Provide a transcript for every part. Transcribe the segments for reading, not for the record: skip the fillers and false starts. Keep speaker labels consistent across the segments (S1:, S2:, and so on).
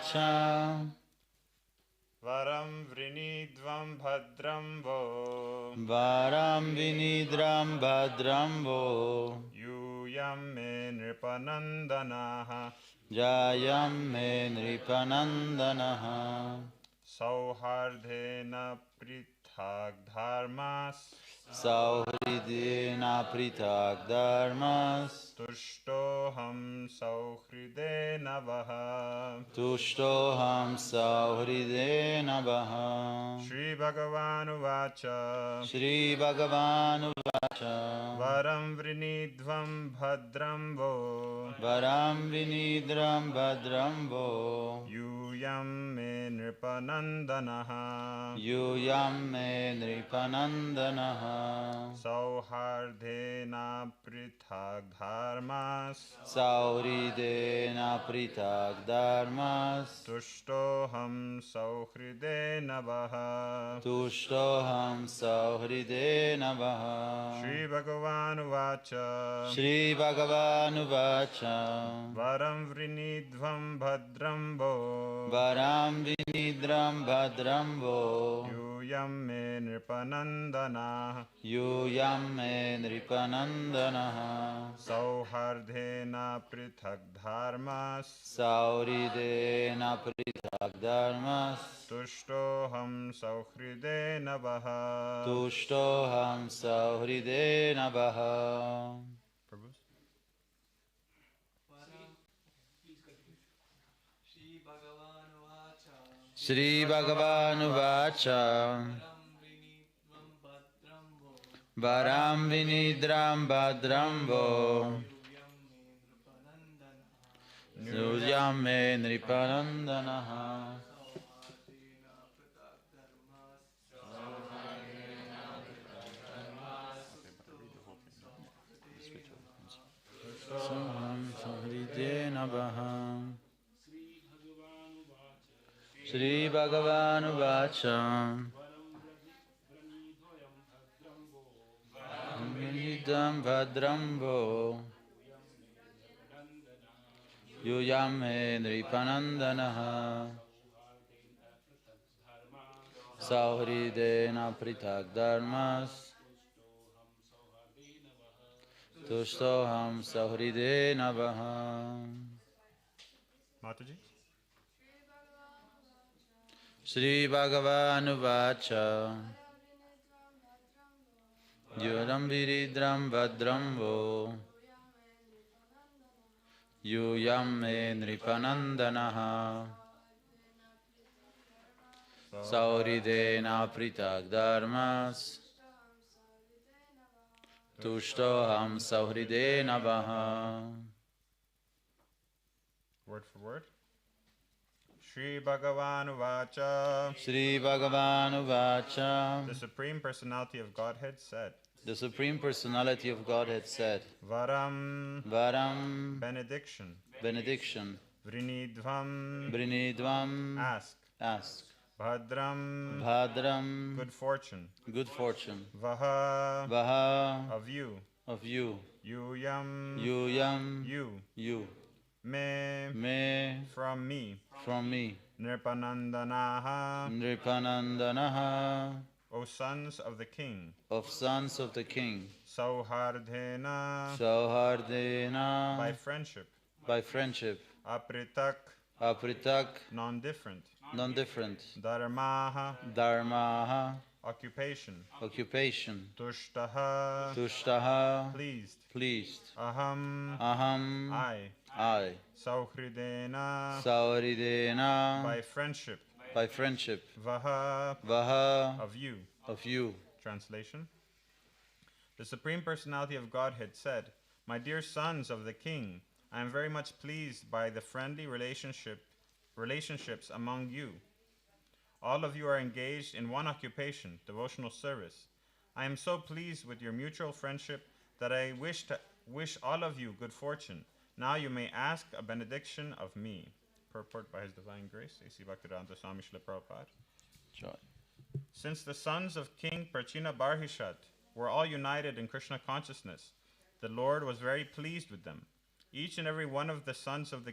S1: Vacha
S2: Varam vrinidvam bhadram vo
S1: Varam Vinidram Bhadramvo
S2: Yuyam me nripanandanaha
S1: Jayam Me Nripanandanaha
S2: Sauhardhena prithag dharmas
S1: Sauhridena Pritag Dharmas
S2: Tushtoham sauhridena vaha
S1: Tushtoham Sauhridena Vaha
S2: Shri Bhagavanu Vacha
S1: Shri Bhagavanu Vacha
S2: Varam vrinidvam bhadram vo
S1: Varam Vinidram Bhadramvo
S2: Yuyam me nripanandanaha
S1: Yuyam Me Nripanandanaha
S2: Sauhardhena prithag dharmas
S1: Sauridena Pritag Dharmas
S2: Tushtoham sauhridena vaha
S1: Tushtoham Sauhridena Vaha
S2: Shri Bhagavanu Vacha
S1: Shri Bhagavanu Vacha
S2: Varam vrinidvam bhadram vo
S1: Varam Vinidram Bhadramvo
S2: Yuyam me nripanandana
S1: Yuyam Me Nripanandanaha
S2: Sauhardhena prithag dharmas
S1: Sauridena Pritag Dharmas
S2: Tushtoham sauhridena vaha
S1: Tushtoham Sauhridena Vaha
S2: Prabhu?
S1: Shri Bhagavanu Vacha Varam Vinidram Bhadramvo Yuyam Me Nripanandanaha Soham Sauhridena Vaha Shri Bhagavanu Vacha Vinidam Bhadramvo Yuyam Me Nripanandanaha Sauhridena Pritag Dharmas Tushtoham Sauhridena Vaha
S2: Mataji?
S1: Shri Bhagavanu Vacha Yudam Viridram Bhadramvo Yuyam Me Nripanandanaha Sauridena Pritag Dharmas Tushtoham Sauhridena Vaha
S2: Word for word. Shri Bhagavanu Vacha
S1: Shri Bhagavanu Vacha
S2: The Supreme Personality of Godhead said
S1: The Supreme Personality of Godhead said
S2: Varam
S1: Varam
S2: benediction
S1: Benediction
S2: Vrinidvam
S1: Brinidvam
S2: ask
S1: Ask
S2: Bhadram
S1: Bhadram
S2: good fortune
S1: Good fortune
S2: Vaha
S1: Vaha
S2: of you
S1: Of you
S2: Yuyam
S1: Yuyam
S2: you
S1: You
S2: Me from me
S1: From me
S2: Nripanandanaha
S1: Nripanandanaha
S2: O sons of the king
S1: Of sons of the king
S2: Sauhardhena
S1: Sauhardena
S2: by friendship
S1: By friendship
S2: Apritak
S1: Apritak
S2: non-different
S1: Non-different
S2: Dharmaha
S1: Dharmaha
S2: occupation
S1: Occupation
S2: Tushtaha
S1: Tushtaha
S2: pleased
S1: Pleased
S2: Aham
S1: Aham
S2: I Sauhridena
S1: Sauridena
S2: by friendship
S1: By friendship
S2: Vaha
S1: Vaha
S2: of you.
S1: Of you
S2: Translation. The Supreme Personality of Godhead said, My dear sons of the King, I am very much pleased by the friendly relationships among you. All of you are engaged in one occupation, devotional service. I am so pleased with your mutual friendship that I wish all of you good fortune. Now you may ask a benediction of me. Purport by His Divine Grace, A.C. Bhaktivedanta Swami Srila Prabhupada.
S1: Joy.
S2: Since the sons of King Prachina Barhishat were all united in Krishna consciousness, the Lord was very pleased with them. Each and every one of the sons of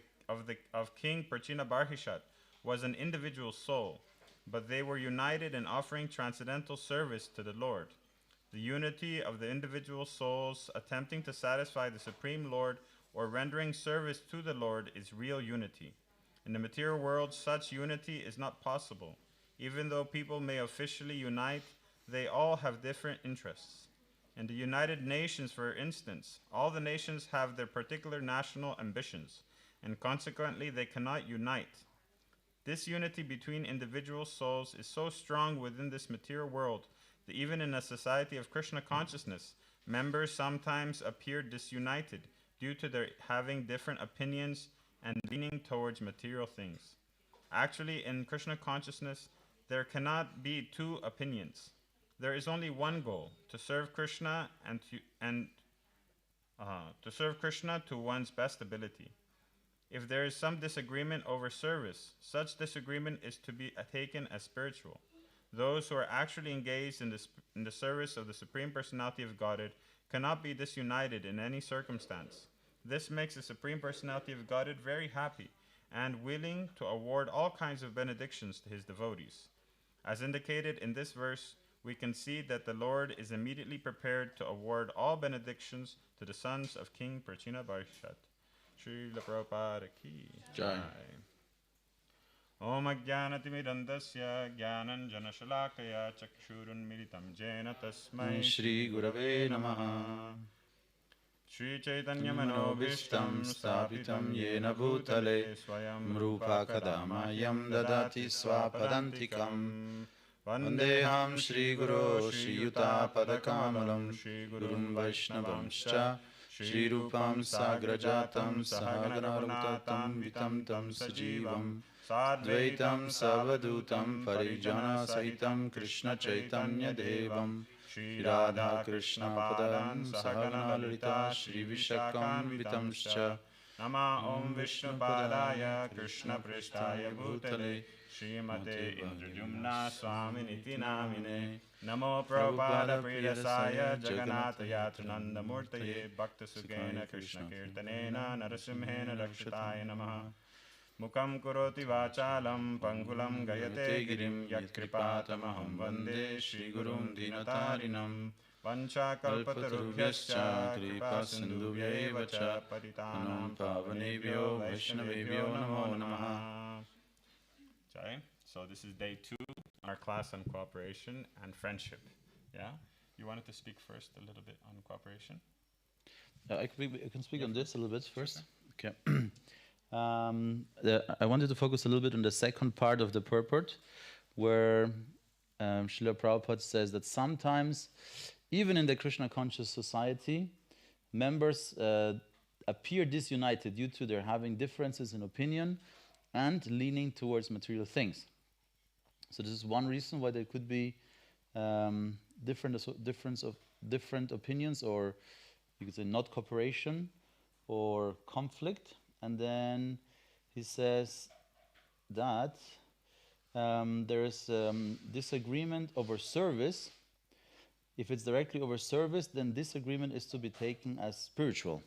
S2: King Prachina Barhishat was an individual soul, but they were united in offering transcendental service to the Lord. The unity of the individual souls attempting to satisfy the Supreme Lord or rendering service to the Lord is real unity. In the material world, such unity is not possible. Even though people may officially unite, they all have different interests. In the United Nations, for instance, all the nations have their particular national ambitions, and consequently they cannot unite. This unity between individual souls is so strong within this material world that even in a society of Krishna consciousness, members sometimes appear disunited due to their having different opinions and leaning towards material things. Actually, in Krishna consciousness, there cannot be two opinions. There is only one goal: to serve Krishna to serve Krishna to one's best ability. If there is some disagreement over service, such disagreement is to be taken as spiritual. Those who are actually engaged in the service of the Supreme Personality of Godhead cannot be disunited in any circumstance. This makes the Supreme Personality of Godhead very happy and willing to award all kinds of benedictions to his devotees. As indicated in this verse, we can see that the Lord is immediately prepared to award all benedictions to the sons of King Prachina Barishat. Srila Prabhupada ki
S1: Jai.
S2: Om Ajnanatimidandasya Jnananjana Shalakaya Chakshurunmilitam Jena Tasmai
S1: Shri Gurave Namaha.
S2: Shri Chaitanya Manobishtam Sthapitam Yena Bhutale Swayam
S1: Rupa Kadamayam Dadati Swapadantikam. Vandeham Shri Guru Shri Yuta Padakamalam Shri Gurun Vaishnavamscha Shri Rupam Sagrajatam Sahaganarutam Vitam Tam Sajivam Sadvaitam Savadutam Parijana Sahitam Krishna Chaitanya Devam Shri Radha Krishna Padam Sahagana Lalita Shri Vishakam Vitamscha
S2: Nama Om Vishnu Padaya Krishna Prishtaya Bhutale Srimate Indradyumna Swaminiti Namine Namo Prabhupada Pridasaya Jagannatha Yatrananda Murtaye Bhakta Sugena Krishna Kirtanena Narasimhena Rakshataya Namaha Mukam Kuroti Vachalam Pangulam Gayate Girim Yakripatamaham Vande Shri Gurum Dinatarinam Vancha Kalpatarubhyascha Kripa Sindhubhya Cha Patitanam Pavanebhyo Vaishnavebhyo Namo Namaha. So this is day 2, our class on cooperation and friendship. Yeah? You wanted to speak first a little bit on cooperation?
S1: I can speak on this a little bit first. Okay. I wanted to focus a little bit on the second part of the purport, where Srila Prabhupada says that sometimes, even in the Krishna conscious society, members appear disunited due to their having differences in opinion and leaning towards material things. So this is one reason why there could be different opinions, or you could say not cooperation or conflict. And then he says that there is disagreement over service. If it's directly over service, then disagreement is to be taken as spiritual.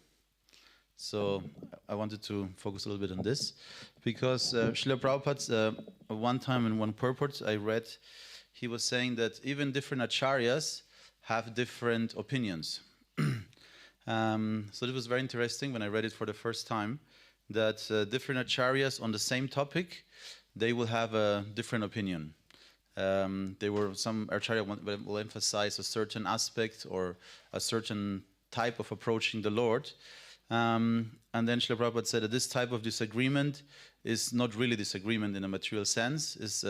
S1: So I wanted to focus a little bit on this, because Srila Prabhupada, one time in one purport I read, he was saying that even different acharyas have different opinions. So it was very interesting when I read it for the first time, that different acharyas on the same topic, they will have a different opinion. Some acharya will emphasize a certain aspect or a certain type of approaching the Lord. And then Srila Prabhupada said that this type of disagreement is not really disagreement in a material sense, is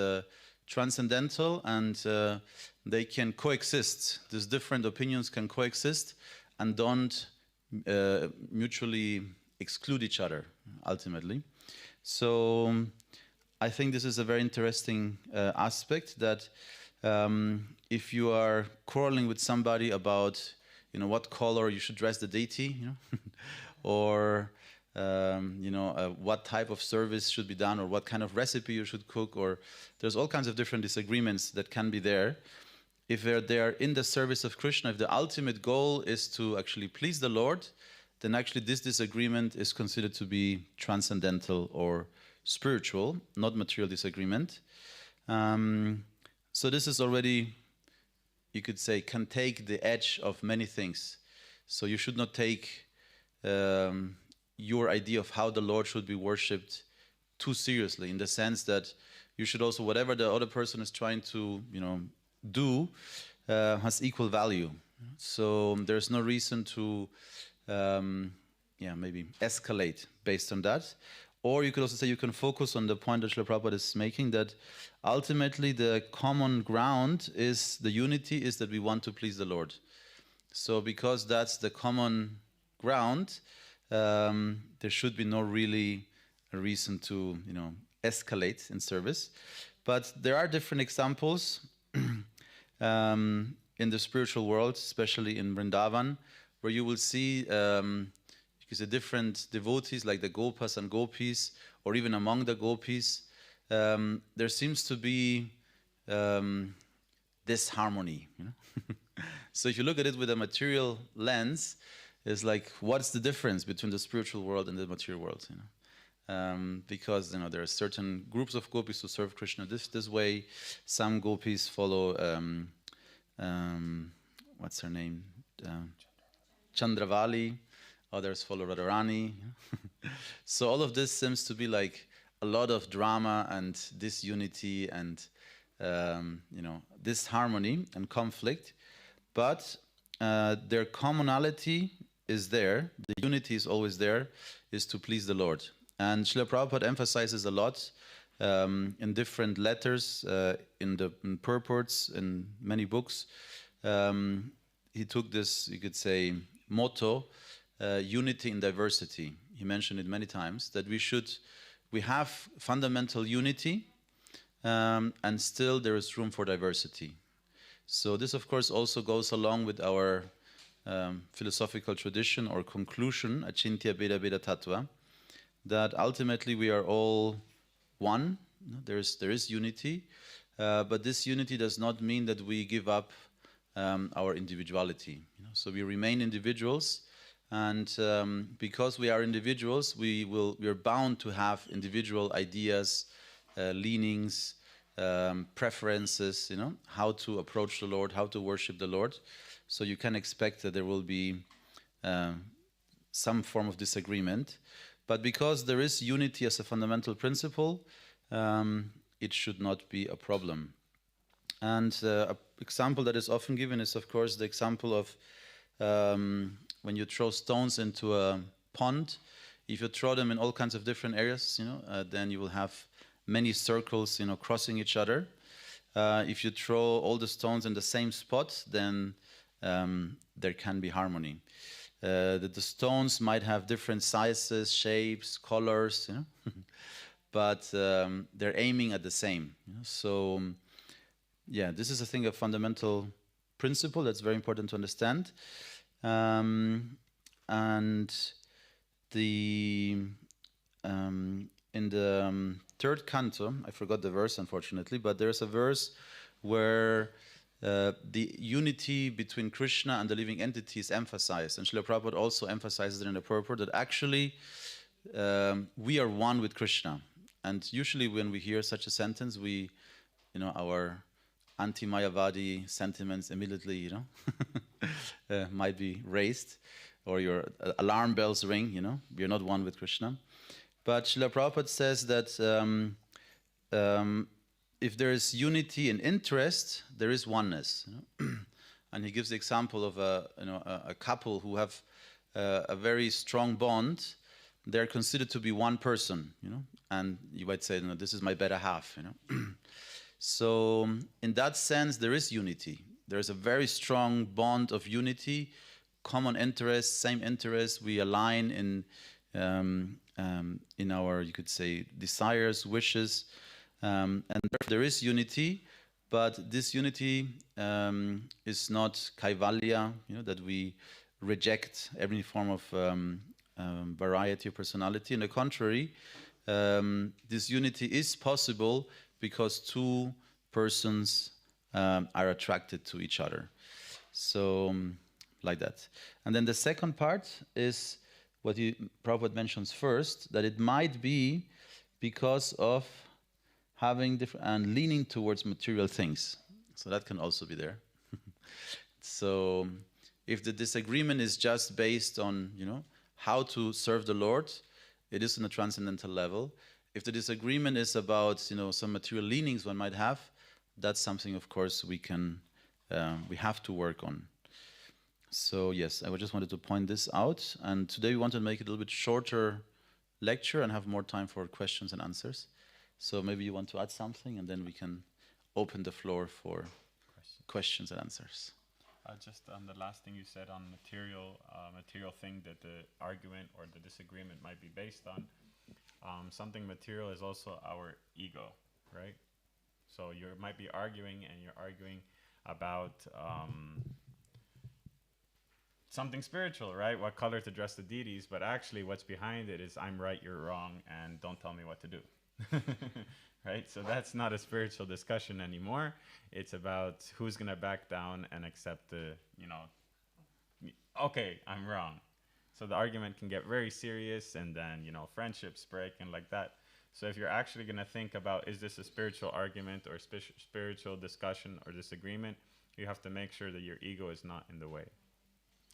S1: transcendental, and they can coexist. These different opinions can coexist and don't mutually exclude each other, ultimately. So I think this is a very interesting aspect, that if you are quarreling with somebody about, what color you should dress the deity, or what type of service should be done, or what kind of recipe you should cook, or there's all kinds of different disagreements that can be there. If they are in the service of Krishna, if the ultimate goal is to actually please the Lord, then actually this disagreement is considered to be transcendental or spiritual, not material disagreement. So this is already, you could say, can take the edge of many things. So you should not take your idea of how the Lord should be worshipped too seriously, in the sense that you should also, whatever the other person is trying to, do, has equal value. So there's no reason to, maybe escalate based on that. Or you could also say you can focus on the point that Srila Prabhupada is making, that ultimately the common ground is the unity, is that we want to please the Lord. So because that's the common ground, there should be no really a reason to, escalate in service. But there are different examples in the spiritual world, especially in Vrindavan, where you will see different devotees like the Gopas and Gopis, or even among the Gopis, there seems to be disharmony. So if you look at it with a material lens, it's like, what's the difference between the spiritual world and the material world? Because there are certain groups of Gopis who serve Krishna this way. Some Gopis follow what's her name? Chandravali. Others follow Radharani. So all of this seems to be like a lot of drama and disunity and disharmony and conflict. But their commonality is there. The unity is always there, is to please the Lord. And Srila Prabhupada emphasizes a lot in different letters, in purports, in many books. He took this, you could say, motto, unity in diversity. He mentioned it many times, that we have fundamental unity, and still there is room for diversity. So this, of course, also goes along with our philosophical tradition or conclusion, Achintya Beda Beda Tattva, that ultimately we are all one. There is unity, but this unity does not mean that we give up our individuality. So we remain individuals, and because we are individuals, we are bound to have individual ideas, leanings, preferences. How to approach the Lord, how to worship the Lord. So you can expect that there will be some form of disagreement. But because there is unity as a fundamental principle, it should not be a problem. And an example that is often given is, of course, the example of when you throw stones into a pond. If you throw them in all kinds of different areas, then you will have many circles, crossing each other. If you throw all the stones in the same spot, then there can be harmony. The stones might have different sizes, shapes, colors, but they're aiming at the same. So, this is, I think, a fundamental principle that's very important to understand. And in the third canto, I forgot the verse, unfortunately, but there's a verse where the unity between Krishna and the living entity is emphasized. And Srila Prabhupada also emphasizes it in the purport that actually we are one with Krishna. And usually when we hear such a sentence, our anti-Mayavadi sentiments immediately, might be raised, or your alarm bells ring, you're not one with Krishna. But Srila Prabhupada says that if there is unity in interest, there is oneness. And he gives the example of a couple who have a very strong bond. They're considered to be one person, and you might say, this is my better half, So in that sense, there is unity. There is a very strong bond of unity, common interests, same interests. We align in our, you could say, desires, wishes, and there is unity. But this unity is not kaivalya, that we reject every form of variety of personality. On the contrary, this unity is possible because two persons are attracted to each other. So, like that. And then the second part is what Prabhupada mentions first, that it might be because of having different and leaning towards material things. So that can also be there. So if the disagreement is just based on, how to serve the Lord, it is on a transcendental level. If the disagreement is about, some material leanings one might have, that's something, of course, we have to work on. So yes, I just wanted to point this out. And today we want to make it a little bit shorter lecture and have more time for questions and answers. So maybe you want to add something, and then we can open the floor for questions and answers.
S2: Just on the last thing you said on material thing that the argument or the disagreement might be based on. Something material is also our ego, right? So you might be arguing, and you're arguing about something spiritual, right? What color to dress the deities, but actually what's behind it is I'm right, you're wrong, and don't tell me what to do. Right? So that's not a spiritual discussion anymore. It's about who's going to back down and accept the, okay, I'm wrong. So the argument can get very serious, and then, friendships break and like that. So if you're actually going to think about, is this a spiritual argument or spiritual discussion or disagreement, you have to make sure that your ego is not in the way.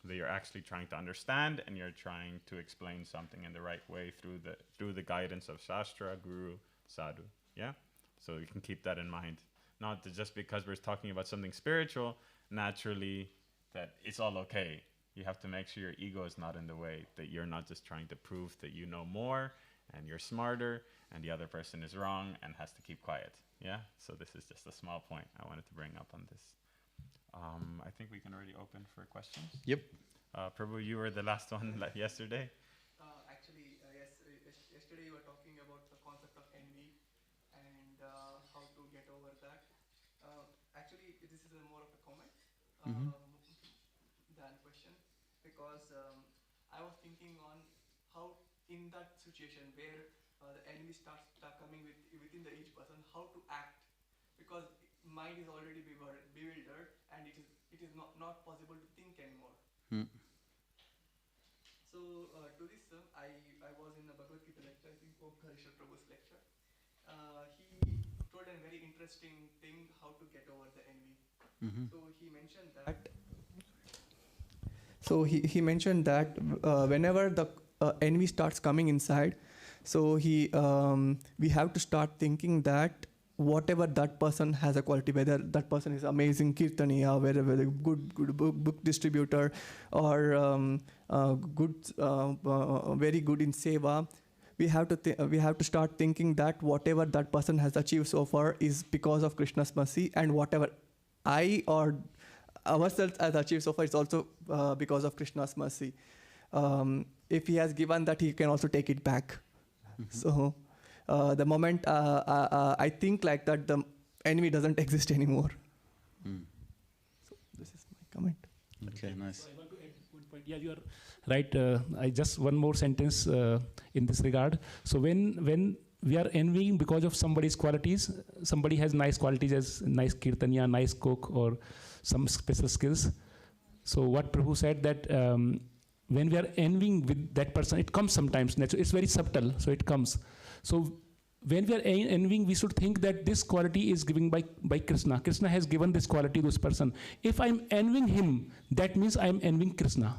S2: That you're actually trying to understand, and you're trying to explain something in the right way through the guidance of Shastra, Guru, Sadhu. Yeah? So you can keep that in mind. Not that just because we're talking about something spiritual, naturally that it's all okay. You have to make sure your ego is not in the way, that you're not just trying to prove that you know more and you're smarter and the other person is wrong and has to keep quiet. Yeah? So this is just a small point I wanted to bring up on this. I think we can already open for questions.
S1: Yep.
S2: Prabhu, you were the last one yesterday.
S3: Yesterday you were talking about the concept of envy and how to get over that. Actually, this is more of a comment than a question, because I was thinking on how in that situation where the enemy starts coming within each person, how to act, because mind is already bewildered and it is not possible to think anymore. So to this, I was in a Bhagavad Gita lecture, I think Omkareshwar Prabhu's lecture. He told a very interesting thing how to get over the envy. So he mentioned that. So he mentioned that whenever the envy starts coming inside, so we have to start thinking that whatever that person has a quality, whether that person is amazing kirtaniya, whether a good book distributor, or very good in seva, we have to start thinking that whatever that person has achieved so far is because of Krishna's mercy, and whatever I or ourselves has achieved so far is also because of Krishna's mercy. If he has given that, he can also take it back. So the moment I think like that, the enemy doesn't exist anymore. So this is my comment.
S1: Okay, nice.
S4: So I want to add one point. Yeah, you are right. I just one more sentence in this regard. So when we are envying because of somebody's qualities, somebody has nice qualities as nice kirtaniya, nice cook, or some special skills. So what Prabhu said that when we are envying with that person, it comes sometimes. It's very subtle, so it comes. So when we are envying, we should think that this quality is given by Krishna. Krishna has given this quality to this person. If I'm envying him, that means I'm envying Krishna.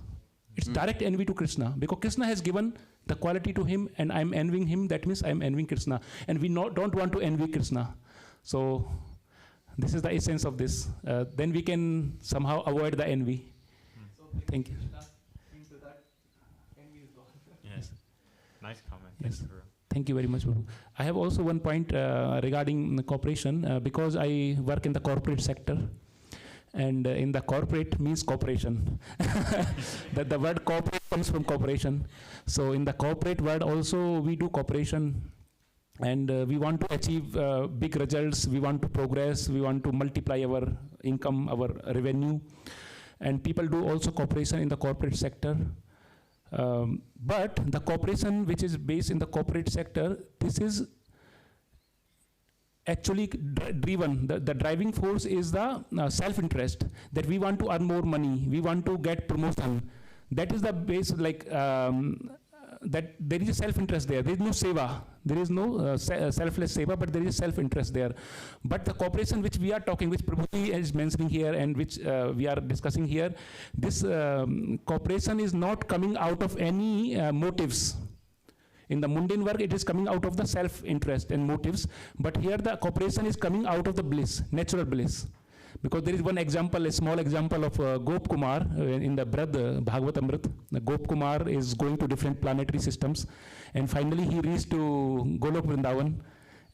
S4: It's direct envy to Krishna, because Krishna has given the quality to him, and I'm envying him, that means I'm envying Krishna. And we don't want to envy Krishna. So this is the essence of this. Then we can somehow avoid the envy. Thank you.
S3: Into that, envy is gone.
S2: Yes. Nice comment.
S4: Yes.
S2: Thank you.
S4: Thank you very much, Prabhu. I have also one point regarding cooperation, because I work in the corporate sector, and in the corporate means cooperation. That the word corporate comes from cooperation. So in the corporate world also we do cooperation, and we want to achieve big results, we want to progress, we want to multiply our income, our revenue, and people do also cooperation in the corporate sector. But the cooperation which is based in the corporate sector, this is actually driven. The driving force is the self-interest, that we want to earn more money, we want to get promotion. That is the base, like that there is a self-interest there. There is no seva. There is no selfless seva, but there is self-interest there. But the cooperation which we are talking, which Prabhuji is mentioning here and which we are discussing here, this cooperation is not coming out of any motives. In the mundane work, it is coming out of the self-interest and motives, but here the cooperation is coming out of the bliss, natural bliss. Because there is one example, a small example of Gop Kumar in the Bhagavatamrit. Gop Kumar is going to different planetary systems, and finally he reached to Golok Vrindavan.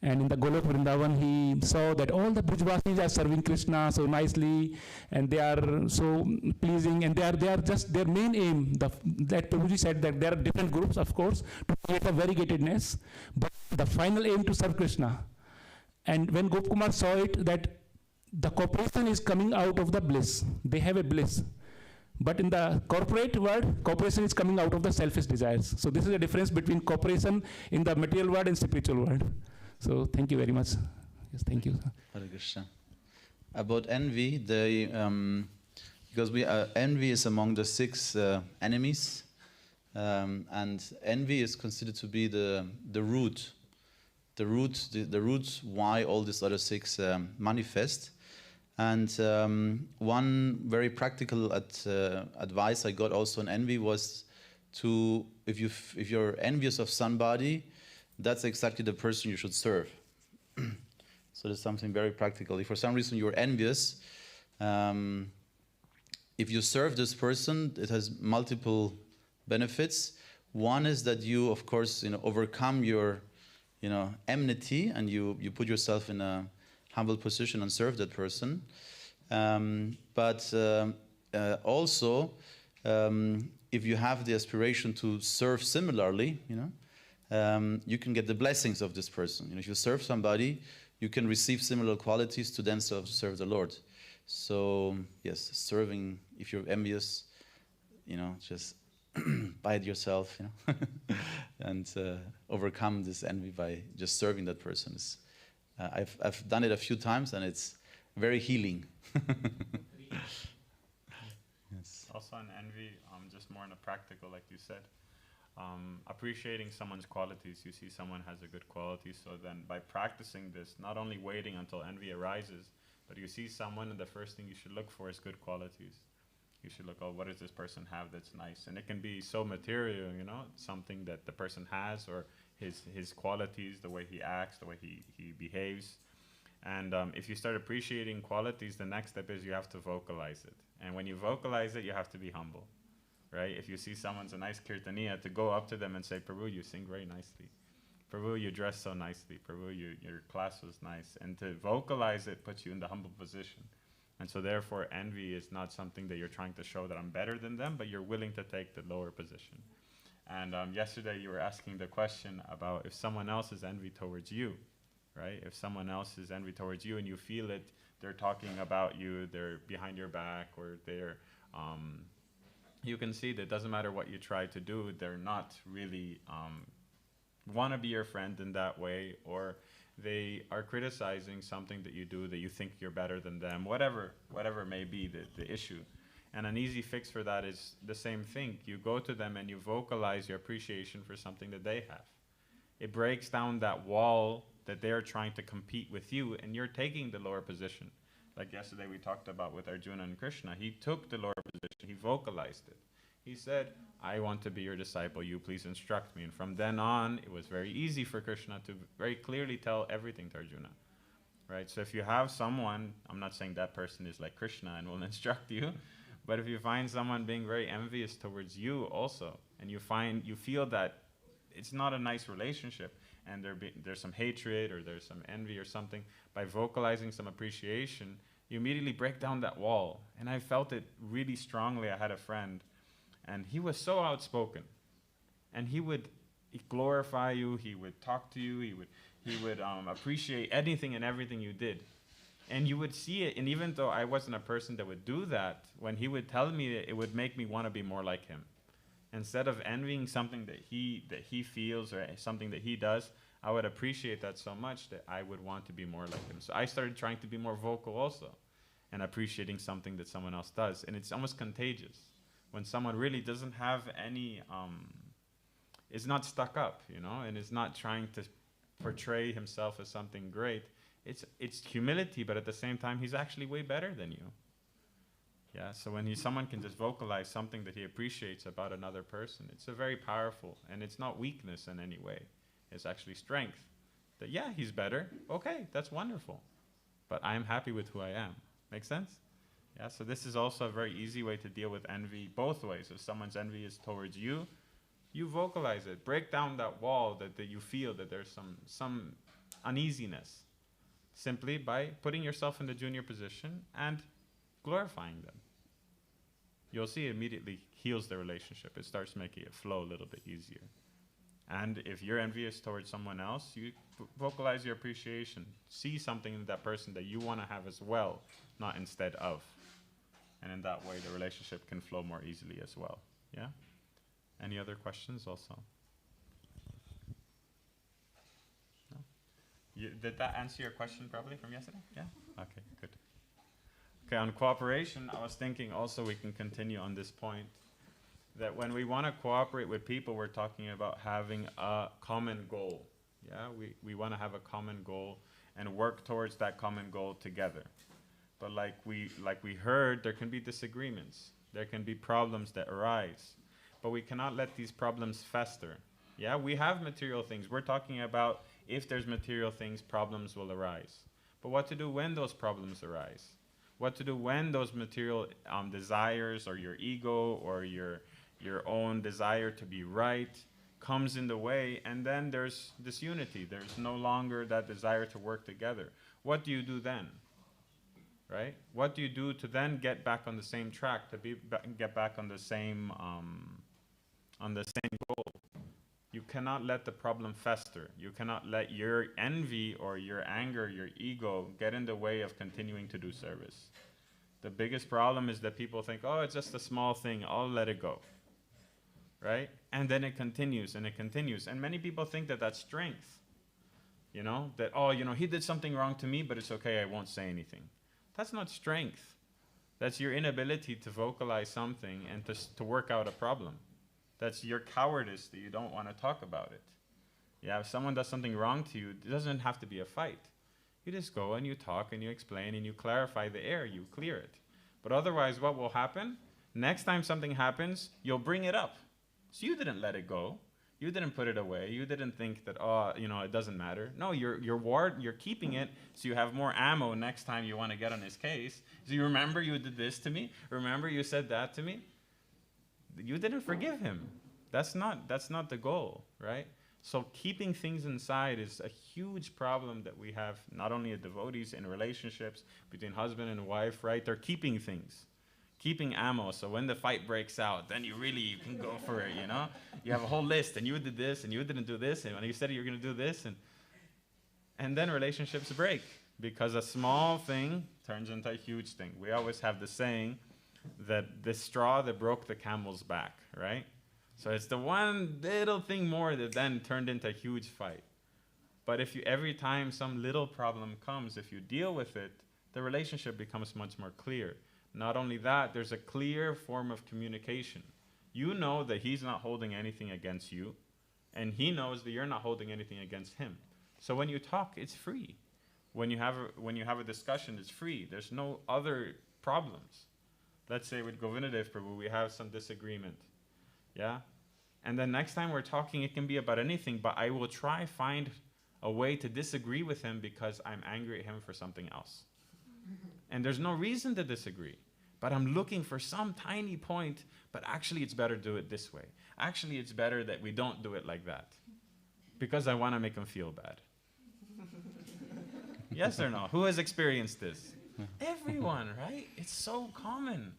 S4: And in the Golok Vrindavan, he saw that all the Brajvasis are serving Krishna so nicely, and they are so pleasing, and they are just their main aim. That Prabhuji said that there are different groups, of course, to create a variegatedness, but the final aim to serve Krishna. And when Gopkumar saw it, that the cooperation is coming out of the bliss. They have a bliss. But in the corporate world, cooperation is coming out of the selfish desires. So this is the difference between cooperation in the material world and spiritual world. So thank you very much. Yes, thank you.
S1: Hare Krishna. About envy, because envy is among the 6 enemies, and envy is considered to be the root why all these other 6 manifest. And one very practical advice I got also on envy was to, if you're envious of somebody, that's exactly the person you should serve. So there's something very practical. If for some reason you're envious, if you serve this person, it has multiple benefits. One is that you, of course, overcome your, enmity, and you put yourself in a humble position and serve that person. But also, if you have the aspiration to serve similarly, you can get the blessings of this person. If you serve somebody, you can receive similar qualities to then serve the Lord. So yes, serving, if you're envious, just bite yourself, and overcome this envy by just serving that person. I've done it a few times, and it's very healing. Yes.
S2: Also on envy, just more in a practical, like you said. Appreciating someone's qualities. You see someone has a good quality, so then by practicing this, not only waiting until envy arises, but you see someone, and the first thing you should look for is good qualities. You should look, what does this person have that's nice? And it can be so material, something that the person has, or his qualities, the way he acts, the way he behaves. And if you start appreciating qualities, the next step is you have to vocalize it. And when you vocalize it, you have to be humble. Right? If you see someone's a nice kirtaniya, to go up to them and say, Prabhu, you sing very nicely. Prabhu, you dress so nicely. Prabhu, your class was nice. And to vocalize it puts you in the humble position. And so therefore, envy is not something that you're trying to show that I'm better than them, but you're willing to take the lower position. And yesterday you were asking the question about if someone else is envy towards you, right? If someone else is envy towards you and you feel it, they're talking about you, they're behind your back, or they're... you can see that it doesn't matter what you try to do, they're not really want to be your friend in that way, or they are criticizing something that you do that you think you're better than them, whatever may be the issue. And an easy fix for that is the same thing. You go to them and you vocalize your appreciation for something that they have. It breaks down that wall that they're trying to compete with you, and you're taking the lower position. Like yesterday we talked about with Arjuna and Krishna, he took the lower position, he vocalized it. He said, I want to be your disciple, you please instruct me. And from then on, it was very easy for Krishna to very clearly tell everything to Arjuna. Right? So if you have someone, I'm not saying that person is like Krishna and will instruct you, but if you find someone being very envious towards you also, and you feel that it's not a nice relationship, and there's some hatred or there's some envy or something, by vocalizing some appreciation, you immediately break down that wall. And I felt it really strongly. I had a friend, and he was so outspoken, and he would glorify you, he would talk to you, he would appreciate anything and everything you did. And you would see it, and even though I wasn't a person that would do that, when he would tell me it would make me want to be more like him. Instead of envying something that he feels or something that he does, I would appreciate that so much that I would want to be more like him. So I started trying to be more vocal also, and appreciating something that someone else does. And it's almost contagious. When someone really doesn't have any, is not stuck up, and is not trying to portray himself as something great. It's humility, but at the same time, he's actually way better than you. Yeah, so when someone can just vocalize something that he appreciates about another person, it's a very powerful, and it's not weakness in any way. It's actually strength. That, yeah, he's better. Okay, that's wonderful. But I'm happy with who I am. Make sense? Yeah, so this is also a very easy way to deal with envy both ways. If someone's envy is towards you, you vocalize it. Break down that wall that you feel that there's some uneasiness. Simply by putting yourself in the junior position and glorifying them. You'll see it immediately heals the relationship. It starts making it flow a little bit easier. And if you're envious towards someone else, you vocalize your appreciation. See something in that person that you want to have as well, not instead of. And in that way, the relationship can flow more easily as well. Yeah? Any other questions also? No? Did that answer your question probably from yesterday? Yeah? Okay, good. Okay, on cooperation, I was thinking also we can continue on this point, that when we want to cooperate with people, we're talking about having a common goal. Yeah, we want to have a common goal and work towards that common goal together. But like we heard, there can be disagreements. There can be problems that arise. But we cannot let these problems fester. Yeah, we have material things. We're talking about if there's material things, problems will arise. But what to do when those problems arise? What to do when those material desires or your ego or your own desire to be right comes in the way, and then there's disunity. There's no longer that desire to work together. What do you do then? Right? What do you do to then get back on the same track, to get back on the same goal? You cannot let the problem fester. You cannot let your envy or your anger, your ego get in the way of continuing to do service. The biggest problem is that people think, oh, it's just a small thing, I'll let it go. Right? And then it continues and it continues. And many people think that that's strength. You know, that, oh, you know, he did something wrong to me, but it's okay, I won't say anything. That's not strength. That's your inability to vocalize something and to work out a problem. That's your cowardice that you don't want to talk about it. Yeah, if someone does something wrong to you, it doesn't have to be a fight. You just go and you talk and you explain and you clarify the air, you clear it. But otherwise, what will happen? Next time something happens, you'll bring it up. So you didn't let it go. You didn't put it away. You didn't think that, oh, you know, it doesn't matter. No, you're keeping it so you have more ammo next time you want to get on his case. So you remember you did this to me? Remember you said that to me? You didn't forgive him. That's not the goal, right? So keeping things inside is a huge problem that we have, not only as devotees in relationships between husband and wife, right? They're keeping things. Keeping ammo, so when the fight breaks out, then you can go for it, you know? You have a whole list, and you did this, and you didn't do this, and when you said you're going to do this, and then relationships break, because a small thing turns into a huge thing. We always have the saying that the straw that broke the camel's back, right? So it's the one little thing more that then turned into a huge fight. But if every time some little problem comes, if you deal with it, the relationship becomes much more clear. Not only that, there's a clear form of communication. You know that he's not holding anything against you, and he knows that you're not holding anything against him. So when you talk, it's free. When you have a discussion, it's free. There's no other problems. Let's say with Govinda Prabhu, we have some disagreement. Yeah? And then next time we're talking, it can be about anything, but I will try find a way to disagree with him because I'm angry at him for something else. And there's no reason to disagree. But I'm looking for some tiny point, but actually it's better to do it this way. Actually, it's better that we don't do it like that. Because I want to make him feel bad. Yes or no? Who has experienced this? Everyone, right? It's so common.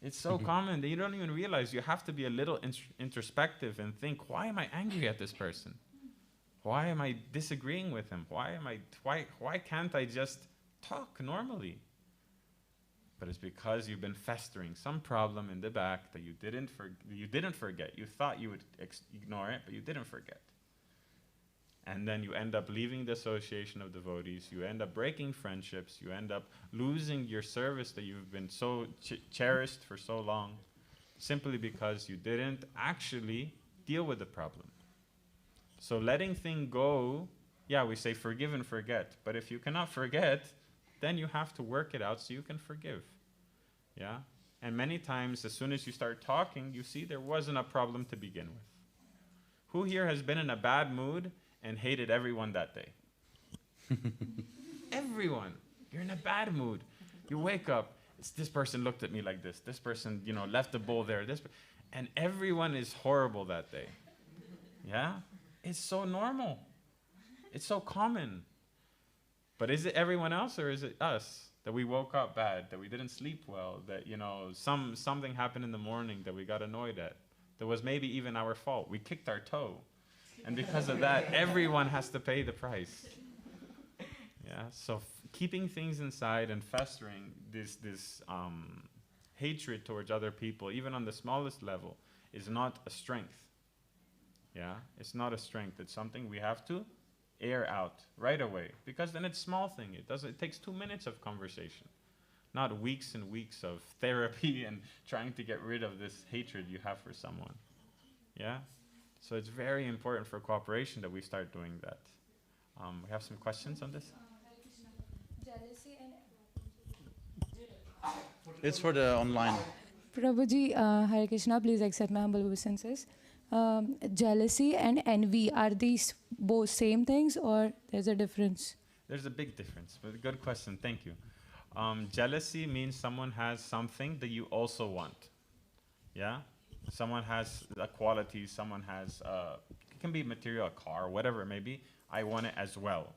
S2: It's so common that you don't even realize. You have to be a little introspective and think, why am I angry at this person? Why am I disagreeing with him? Why can't I just talk normally? But it's because you've been festering some problem in the back that you didn't forget. You thought you would ignore it, but you didn't forget. And then you end up leaving the association of devotees. You end up breaking friendships. You end up losing your service that you've been so cherished for so long, simply because you didn't actually deal with the problem. So letting things go, yeah, we say forgive and forget. But if you cannot forget, then you have to work it out so you can forgive. Yeah? And many times, as soon as you start talking, you see there wasn't a problem to begin with. Who here has been in a bad mood and hated everyone that day? Everyone. You're in a bad mood. You wake up, this person looked at me like this person, left the bowl there, and everyone is horrible that day. Yeah? It's so normal. It's so common. But is it everyone else or is it us? That we woke up bad, that we didn't sleep well, that something happened in the morning that we got annoyed at. That was maybe even our fault. We kicked our toe. And because of that, everyone has to pay the price. Yeah, so keeping things inside and festering this hatred towards other people, even on the smallest level, is not a strength. Yeah, it's not a strength. It's something we have to air out right away, because then it's small thing. It takes 2 minutes of conversation, not weeks and weeks of therapy and trying to get rid of this hatred you have for someone. Yeah, so it's very important for cooperation that we start doing that. We have some questions on this.
S5: Jealousy and
S1: It's for the online.
S5: Prabhuji, Hare Krishna, please accept my humble obeisances. Jealousy and envy, are these both same things or there's a difference?
S2: There's a big difference, but good question, thank you. Jealousy means someone has something that you also want. Yeah? Someone has a quality, someone has, it can be material, a car, whatever it may be. I want it as well.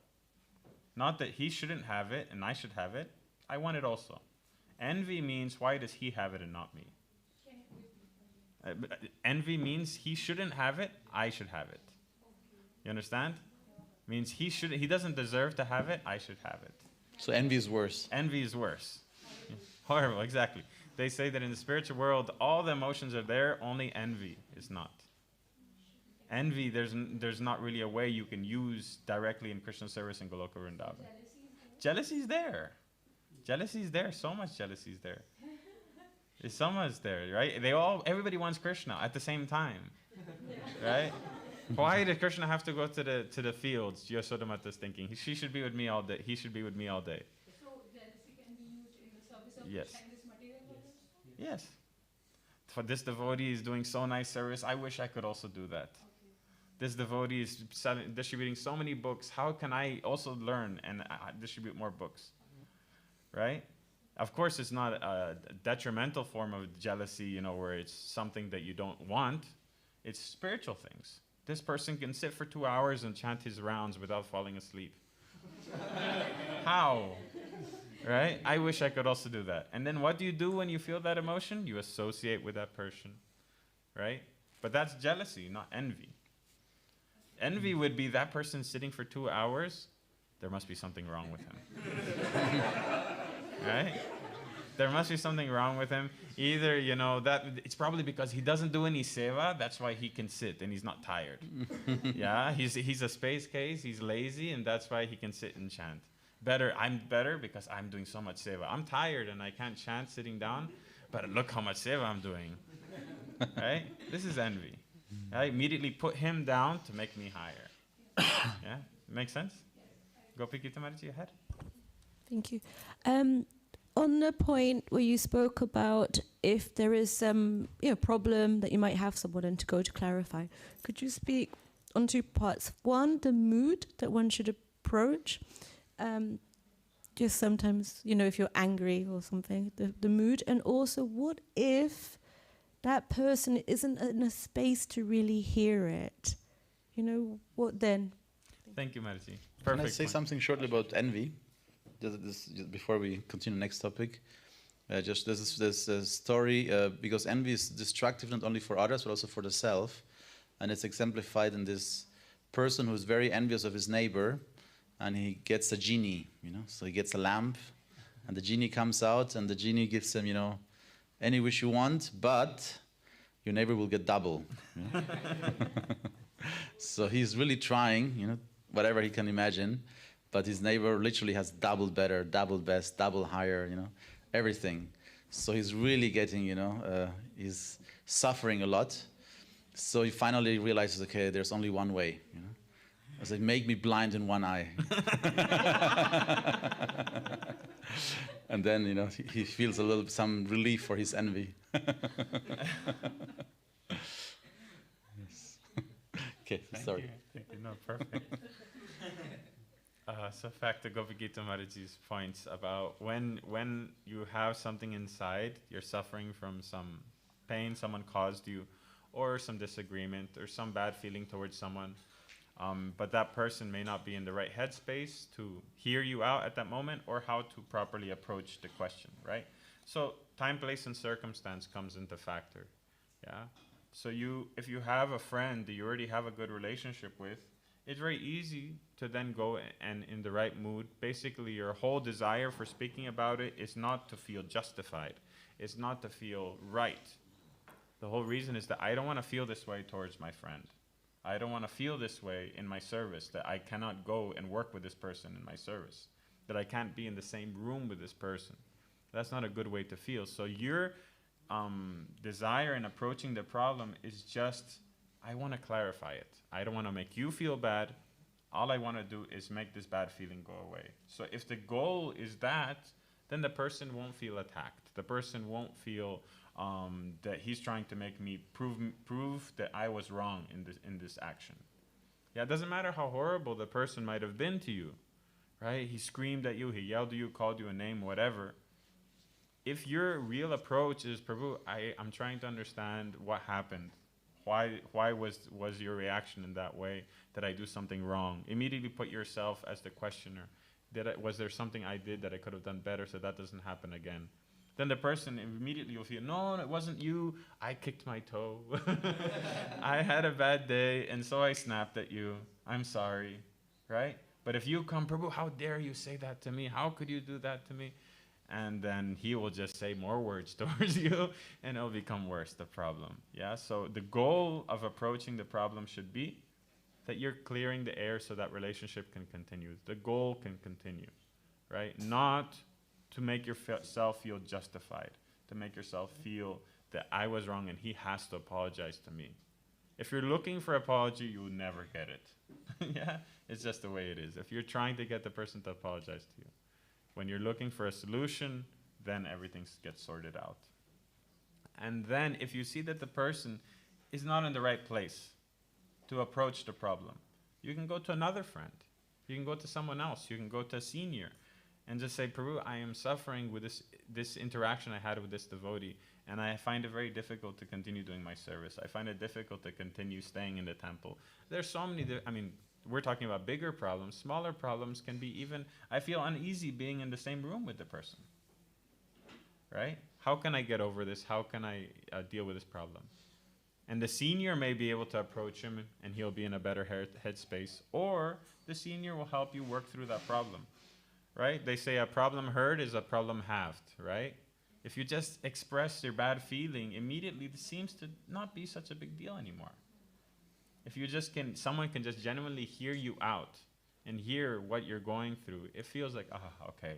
S2: Not that he shouldn't have it and I should have it. I want it also. Envy means, why does he have it and not me? Envy means he shouldn't have it, I should have it. You understand? Means he doesn't deserve to have it, I should have it.
S1: So envy is worse.
S2: Envy is worse. Horrible, exactly. They say that in the spiritual world, all the emotions are there, only envy is not. Envy, there's not really a way you can use directly in Krishna service in Goloka Vrindavan. Jealousy is there. Jealousy is there. So much jealousy is there. There's so much there, right? Everybody wants Krishna at the same time, right? Why did Krishna have to go to the fields? Yasodamata's thinking she should be with me all day. He should be with me all day.
S5: So jealousy can be used in the service of
S2: Yes.
S5: Krishna and this material world?
S2: Yes. For this devotee is doing so nice service, I wish I could also do that. This devotee is distributing so many books. How can I also learn and distribute more books? Right? Of course, it's not a detrimental form of jealousy, where it's something that you don't want. It's spiritual things. This person can sit for 2 hours and chant his rounds without falling asleep. How? Right? I wish I could also do that. And then what do you do when you feel that emotion? You associate with that person. Right? But that's jealousy, not envy. Envy would be that person sitting for 2 hours. There must be something wrong with him. Right? There must be something wrong with him. Either, that it's probably because he doesn't do any seva, that's why he can sit and he's not tired. Yeah, he's a space case, he's lazy, and that's why he can sit and chant. I'm better because I'm doing so much seva. I'm tired and I can't chant sitting down, but look how much seva I'm doing. Right? This is envy. I immediately put him down to make me higher. Yeah? Make sense? Gopikita Mataji, ahead.
S6: Thank you. On the point where you spoke about if there is some problem that you might have someone and to go to clarify, could you speak on 2 parts? One, the mood that one should approach. Just sometimes, if you're angry or something, the mood. And also, what if that person isn't in a space to really hear it? What then?
S2: Thank you, Mataji. Perfect.
S1: Can I say
S2: point.
S1: something shortly about envy? Just before we continue next topic. Just this story, because envy is destructive not only for others, but also for the self. And it's exemplified in this person who's very envious of his neighbor, and he gets a genie, so he gets a lamp, and the genie comes out, and the genie gives him, any wish you want, but your neighbor will get double. So he's really trying, whatever he can imagine, but his neighbor literally has double better, double best, double higher, everything. So he's really getting, he's suffering a lot. So he finally realizes, okay, there's only one way. You know? I was like, make me blind in one eye. And then, you know, he feels some relief for his envy. Yes. Okay, sorry.
S2: Thank you. No, perfect. So back to Bhagavad Gita Maharaji's points about when you have something inside, you're suffering from some pain someone caused you, or some disagreement, or some bad feeling towards someone, but that person may not be in the right headspace to hear you out at that moment, or how to properly approach the question, right? So time, place, and circumstance comes into factor, yeah? So if you have a friend that you already have a good relationship with, it's very easy to then go and in the right mood. Basically, your whole desire for speaking about it is not to feel justified. It's not to feel right. The whole reason is that I don't want to feel this way towards my friend. I don't want to feel this way in my service, that I cannot go and work with this person in my service, that I can't be in the same room with this person. That's not a good way to feel. So your desire in approaching the problem is just, I want to clarify it. I don't want to make you feel bad. All I want to do is make this bad feeling go away. So if the goal is that, then the person won't feel attacked. The person won't feel that he's trying to make me prove that I was wrong in this action. Yeah, it doesn't matter how horrible the person might have been to you, right? He screamed at you, he yelled at you, called you a name, whatever. If your real approach is, Prabhu, I'm trying to understand what happened. Why was your reaction in that way? Did I do something wrong? Immediately put yourself as the questioner. Was there something I did that I could have done better so that doesn't happen again? Then the person immediately will feel, no, it wasn't you. I kicked my toe. I had a bad day, and so I snapped at you. I'm sorry, right? But if you come, Prabhu, how dare you say that to me? How could you do that to me? And then he will just say more words towards you, and it'll become worse, the problem. Yeah, so the goal of approaching the problem should be that you're clearing the air so that relationship can continue. The goal can continue, right? Not to make yourself feel justified, to make yourself feel that I was wrong and he has to apologize to me. If you're looking for apology, you'll never get it. Yeah, it's just the way it is. If you're trying to get the person to apologize to you, when you're looking for a solution, then everything gets sorted out. And then if you see that the person is not in the right place to approach the problem, you can go to another friend. You can go to someone else. You can go to a senior and just say, Prabhu, I am suffering with this interaction I had with this devotee, and I find it very difficult to continue doing my service. I find it difficult to continue staying in the temple. There's so many, we're talking about bigger problems. Smaller problems can be even, I feel uneasy being in the same room with the person, right? How can I get over this? How can I deal with this problem? And the senior may be able to approach him and he'll be in a better headspace, or the senior will help you work through that problem, right? They say a problem heard is a problem halved, right? If you just express your bad feeling, immediately it seems to not be such a big deal anymore. If you just someone can just genuinely hear you out and hear what you're going through, it feels like, okay.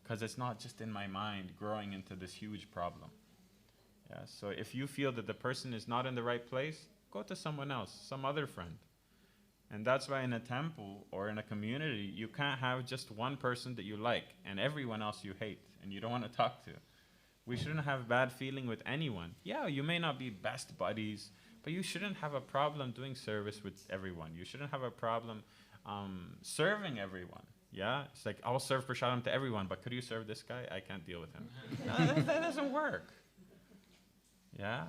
S2: Because it's not just in my mind growing into this huge problem. Yeah, so if you feel that the person is not in the right place, go to someone else, some other friend. And that's why in a temple or in a community, you can't have just one person that you like and everyone else you hate and you don't want to talk to. We shouldn't have bad feeling with anyone. Yeah, you may not be best buddies, but you shouldn't have a problem doing service with everyone. You shouldn't have a problem serving everyone. Yeah, it's like, I'll serve prasadam to everyone, but could you serve this guy? I can't deal with him. that doesn't work. Yeah,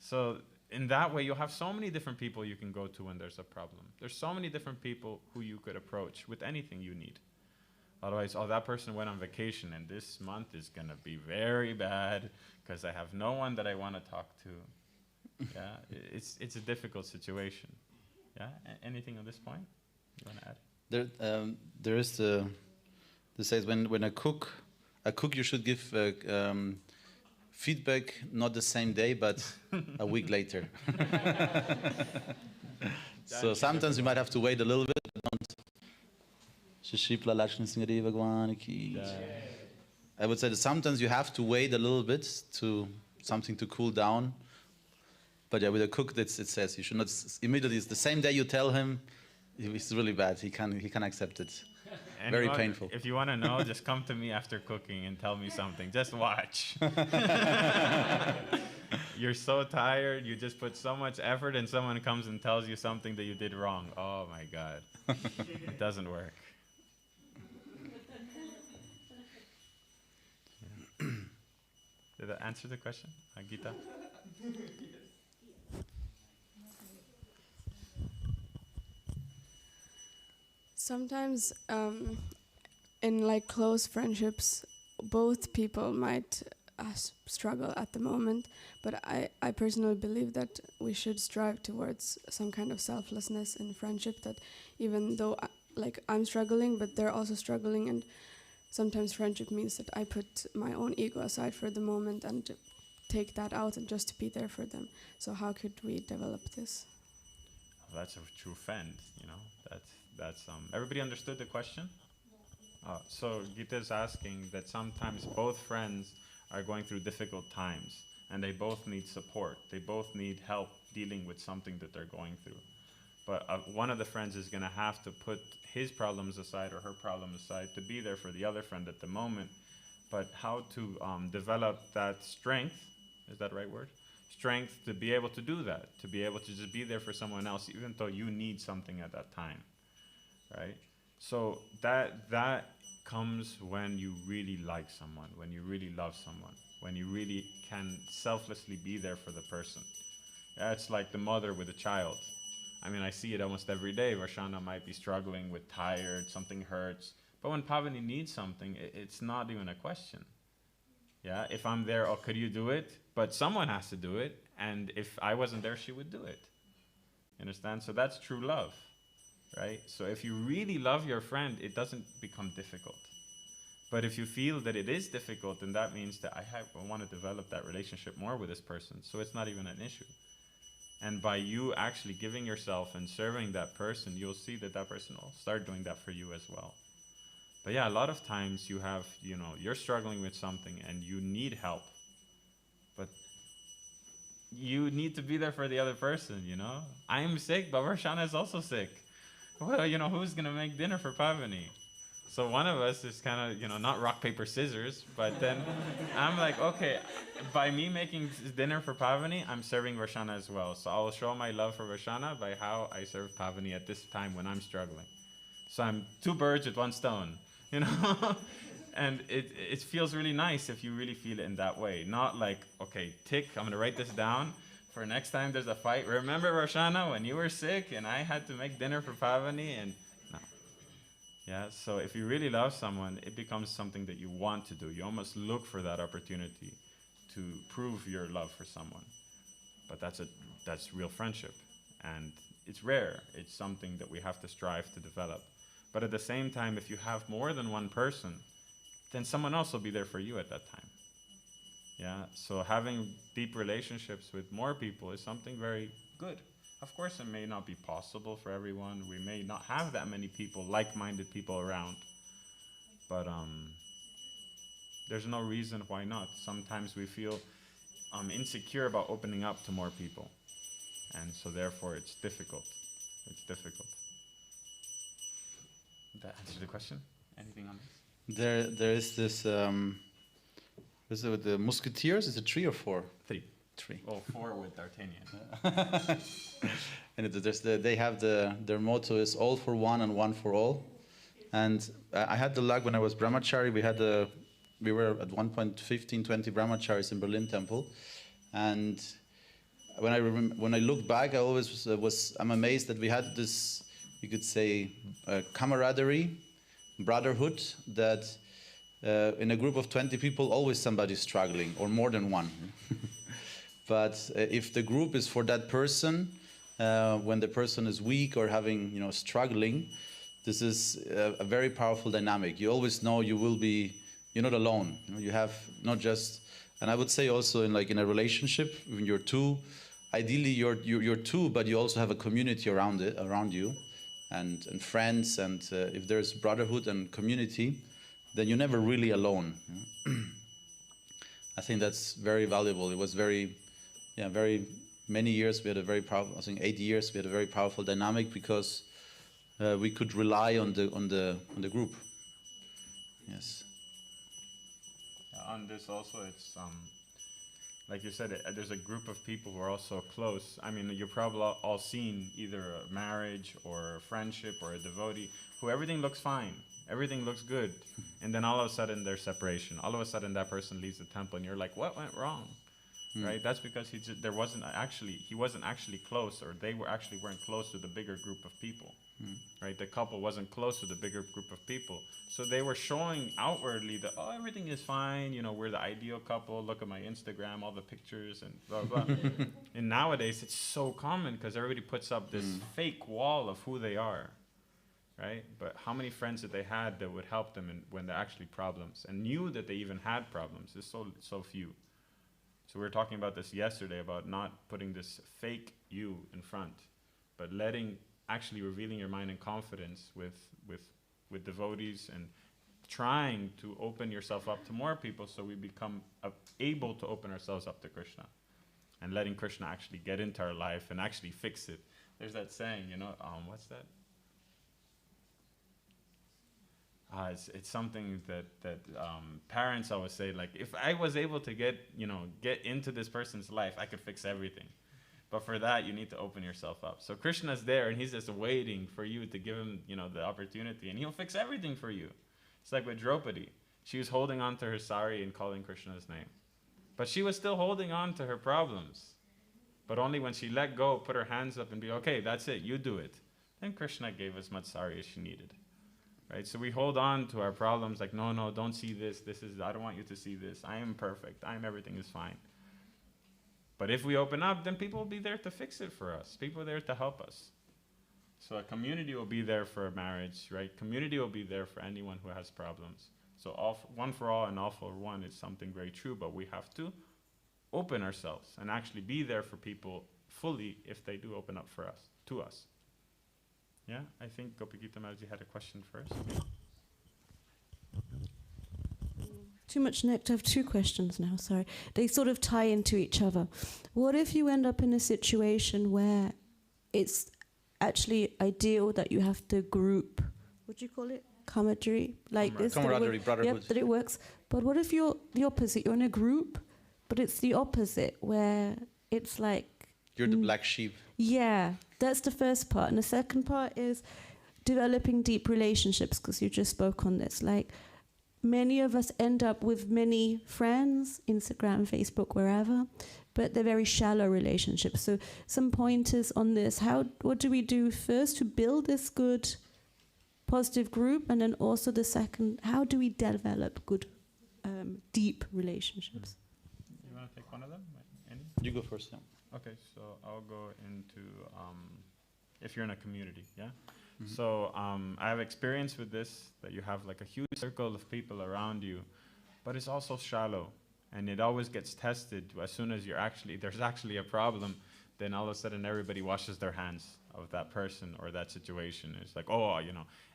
S2: so in that way, you'll have so many different people you can go to when there's a problem. There's so many different people who you could approach with anything you need. Otherwise, that person went on vacation, and this month is going to be very bad because I have no one that I want to talk to. Yeah, it's a difficult situation. Yeah, anything on this point you want to add?
S1: There is the says when a cook you should give feedback not the same day but a week later. So sometimes you might have to wait a little bit. I would say that sometimes you have to wait a little bit to something to cool down. But yeah, with a cook, it says you should not immediately. It's the same day you tell him, it's really bad. He can accept it. Very painful.
S2: If you want to know, just come to me after cooking and tell me something. Just watch. You're so tired. You just put so much effort, and someone comes and tells you something that you did wrong. Oh my God, it doesn't work. Yeah. Did that answer the question, Gita?
S7: Sometimes in like close friendships, both people might struggle at the moment, but I personally believe that we should strive towards some kind of selflessness in friendship, that even though I'm struggling, but they're also struggling, and sometimes friendship means that I put my own ego aside for the moment and take that out and just to be there for them. So how could we develop this?
S2: Well, that's a true friend, you know. That's everybody understood the question? So Gita is asking that sometimes both friends are going through difficult times and they both need support. They both need help dealing with something that they're going through. But one of the friends is going to have to put his problems aside or her problems aside to be there for the other friend at the moment. But how to develop that strength, is that the right word? Strength to be able to do that, to be able to just be there for someone else even though you need something at that time. Right? So that comes when you really like someone, when you really love someone, when you really can selflessly be there for the person. Yeah, it's like the mother with a child. I mean, I see it almost every day. Varshana might be struggling with tired, something hurts. But when Pavani needs something, it's not even a question. Yeah, if I'm there, oh, could you do it? But someone has to do it. And if I wasn't there, she would do it. You understand? So that's true love. Right? So if you really love your friend, it doesn't become difficult. But if you feel that it is difficult, then that means that I want to develop that relationship more with this person. So it's not even an issue. And by you actually giving yourself and serving that person, you'll see that that person will start doing that for you as well. But yeah, a lot of times you have, you're struggling with something and you need help. But you need to be there for the other person, I'm sick, but Varshana is also sick. Well, who's going to make dinner for Pavani? So one of us is kind of, not rock, paper, scissors, but then I'm like, okay, by me making dinner for Pavani, I'm serving Varshana as well. So I'll show my love for Varshana by how I serve Pavani at this time when I'm struggling. So I'm two birds with one stone, And it feels really nice if you really feel it in that way. Not like, okay, tick, I'm going to write this down. For next time there's a fight, remember Varshana when you were sick and I had to make dinner for Pavani? And no. Yeah, so if you really love someone, it becomes something that you want to do. You almost look for that opportunity to prove your love for someone. But that's real friendship. And it's rare. It's something that we have to strive to develop. But at the same time, if you have more than one person, then someone else will be there for you at that time. Yeah, so having deep relationships with more people is something very good. Of course, it may not be possible for everyone. We may not have that many people, like-minded people around. But there's no reason why not. Sometimes we feel insecure about opening up to more people. And so therefore, it's difficult. It's difficult. Did that answer the question? Anything on this?
S1: There is this... Is it with the Musketeers? Is it 3 or 4?
S2: 3.
S1: 3.
S2: Oh, 4 with D'Artagnan.
S1: And they have their motto is all for one and one for all. And I had the luck when I was brahmachari. We were at one point 15, 20 brahmacharis in Berlin Temple. And when I look back, I always I'm amazed that we had this, you could say, camaraderie, brotherhood, that in a group of 20 people, always somebody's struggling, or more than one. But if the group is for that person, when the person is weak or having, struggling, this is a very powerful dynamic. You always know you're not alone. You have not just, and I would say also in a relationship, when you're two, ideally you're two, but you also have a community around you, and friends, and if there's brotherhood and community, then you're never really alone. I think that's very valuable. It was very many years we had a very powerful, I think 8 years, we had a very powerful dynamic because we could rely on the group. Yes.
S2: On this also, it's like you said, there's a group of people who are also close. I mean, you've probably all seen either a marriage or a friendship or a devotee who everything looks fine, everything looks good, and then all of a sudden there's separation. All of a sudden that person leaves the temple, and you're like, what went wrong? Right? That's because he wasn't actually close, or they weren't close to the bigger group of people. Right? The couple wasn't close to the bigger group of people. So they were showing outwardly that, oh, everything is fine, you know, we're the ideal couple, look at my Instagram, all the pictures and blah, blah. And nowadays it's so common because everybody puts up this fake wall of who they are, right? But how many friends that they had that would help them when there are actually problems and knew that they even had problems? There's so few. So we were talking about this yesterday, about not putting this fake you in front, but actually revealing your mind in confidence with devotees and trying to open yourself up to more people so we become able to open ourselves up to Krishna and letting Krishna actually get into our life and actually fix it. There's that saying, you know, what's that? It's something that parents always say, like, if I was able to get into this person's life, I could fix everything. But for that, you need to open yourself up. So Krishna's there, and he's just waiting for you to give him, the opportunity, and he'll fix everything for you. It's like with Draupadi. She was holding on to her sari and calling Krishna's name. But she was still holding on to her problems. But only when she let go, put her hands up and be, okay, that's it, you do it. Then Krishna gave as much sari as she needed. Right? So we hold on to our problems like, no, don't see this. I don't want you to see this. I am perfect. Everything is fine. But if we open up, then people will be there to fix it for us. People are there to help us. So a community will be there for a marriage, right? Community will be there for anyone who has problems. So one for all and all for one is something very true, but we have to open ourselves and actually be there for people fully if they do open up to us. Yeah, I think Gopagita Mataji had a question first.
S6: Too much nectar. I have two questions now, sorry. They sort of tie into each other. What if you end up in a situation where it's actually ideal that you have to group, what do you call it? Camaraderie? Like this?
S1: Camaraderie, brotherhood.
S6: Yep, that it works. But what if you're the opposite? You're in a group, but it's the opposite, where it's like...
S1: You're the black sheep.
S6: Yeah, that's the first part. And the second part is developing deep relationships, because you just spoke on this. Like, many of us end up with many friends, Instagram, Facebook, wherever, but they're very shallow relationships. So some pointers on this. What do we do first to build this good, positive group? And then also the second, how do we develop good, deep relationships?
S2: You want to take one of them? Any?
S1: You go first, yeah.
S2: Okay, so I'll go into if you're in a community, yeah? So I have experience with this, that you have like a huge circle of people around you, but it's also shallow, and it always gets tested as soon as there's actually a problem. Then all of a sudden everybody washes their hands of that person or that situation. It's like,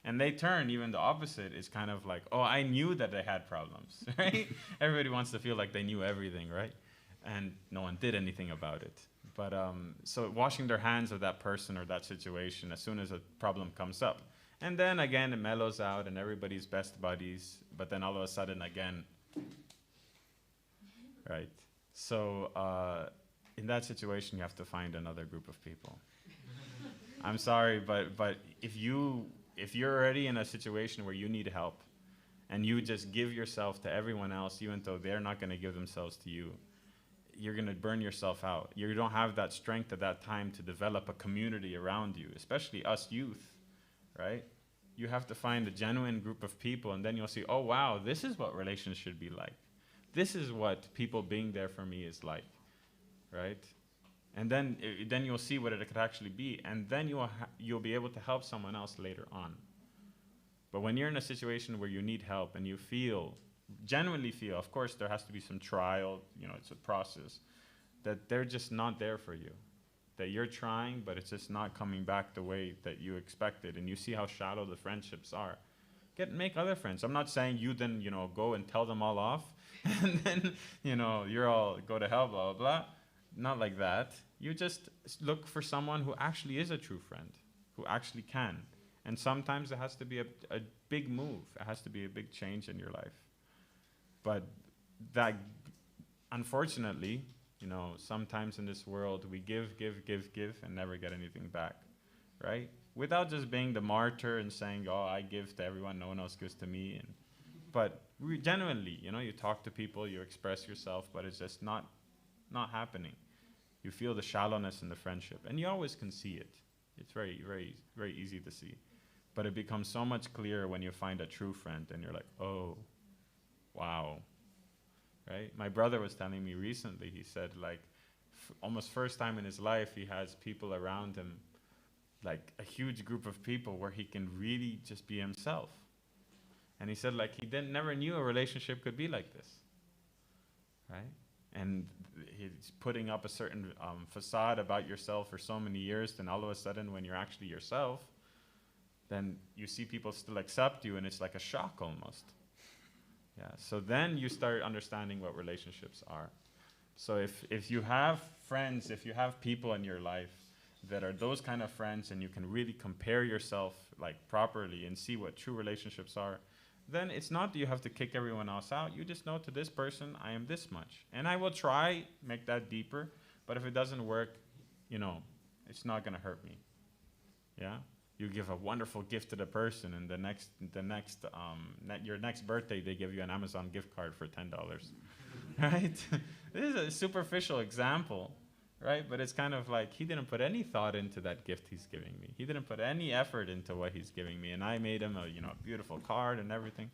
S2: and they turn even the opposite. It's kind of like, I knew that they had problems, right? Everybody wants to feel like they knew everything, right? And no one did anything about it. But so washing their hands of that person or that situation as soon as a problem comes up. And then again, it mellows out and everybody's best buddies. But then all of a sudden again, right? So in that situation, you have to find another group of people. I'm sorry, but if you're already in a situation where you need help and you just give yourself to everyone else, even though they're not going to give themselves to you, you're going to burn yourself out. You don't have that strength at that time to develop a community around you, especially us youth, right? You have to find a genuine group of people, and then you'll see, oh, wow, this is what relations should be like. This is what people being there for me is like, right? And then you'll see what it could actually be, and then you'll be able to help someone else later on. But when you're in a situation where you need help and you genuinely feel, of course there has to be some trial, it's a process, that they're just not there for you. That you're trying, but it's just not coming back the way that you expected, and you see how shallow the friendships are. Make other friends. I'm not saying you then, go and tell them all off, and then, you're all go to hell, blah, blah, blah. Not like that. You just look for someone who actually is a true friend, who actually can. And sometimes it has to be a big move. It has to be a big change in your life. But that, unfortunately, you know, sometimes in this world we give, and never get anything back, right? Without just being the martyr and saying, oh, I give to everyone, no one else gives to me. But genuinely, you know, you talk to people, you express yourself, but it's just not happening. You feel the shallowness in the friendship, and you always can see it. It's very, very, very easy to see. But it becomes so much clearer when you find a true friend, and you're like, oh, wow, right? My brother was telling me recently, he said, like, almost first time in his life, he has people around him, like a huge group of people where he can really just be himself. And he said, like, he never knew a relationship could be like this, right? And he's putting up a certain facade about yourself for so many years, then all of a sudden when you're actually yourself, then you see people still accept you, and it's like a shock almost. Yeah, so then you start understanding what relationships are. So if you have friends, if you have people in your life that are those kind of friends, and you can really compare yourself like properly and see what true relationships are, then it's not that you have to kick everyone else out. You just know, to this person, I am this much. And I will try make that deeper, but if it doesn't work, you know, it's not gonna hurt me. Yeah? You give a wonderful gift to the person, and your next birthday, they give you an Amazon gift card for $10, right? This is a superficial example, right? But it's kind of like, he didn't put any thought into that gift he's giving me. He didn't put any effort into what he's giving me, and I made him a beautiful card and everything.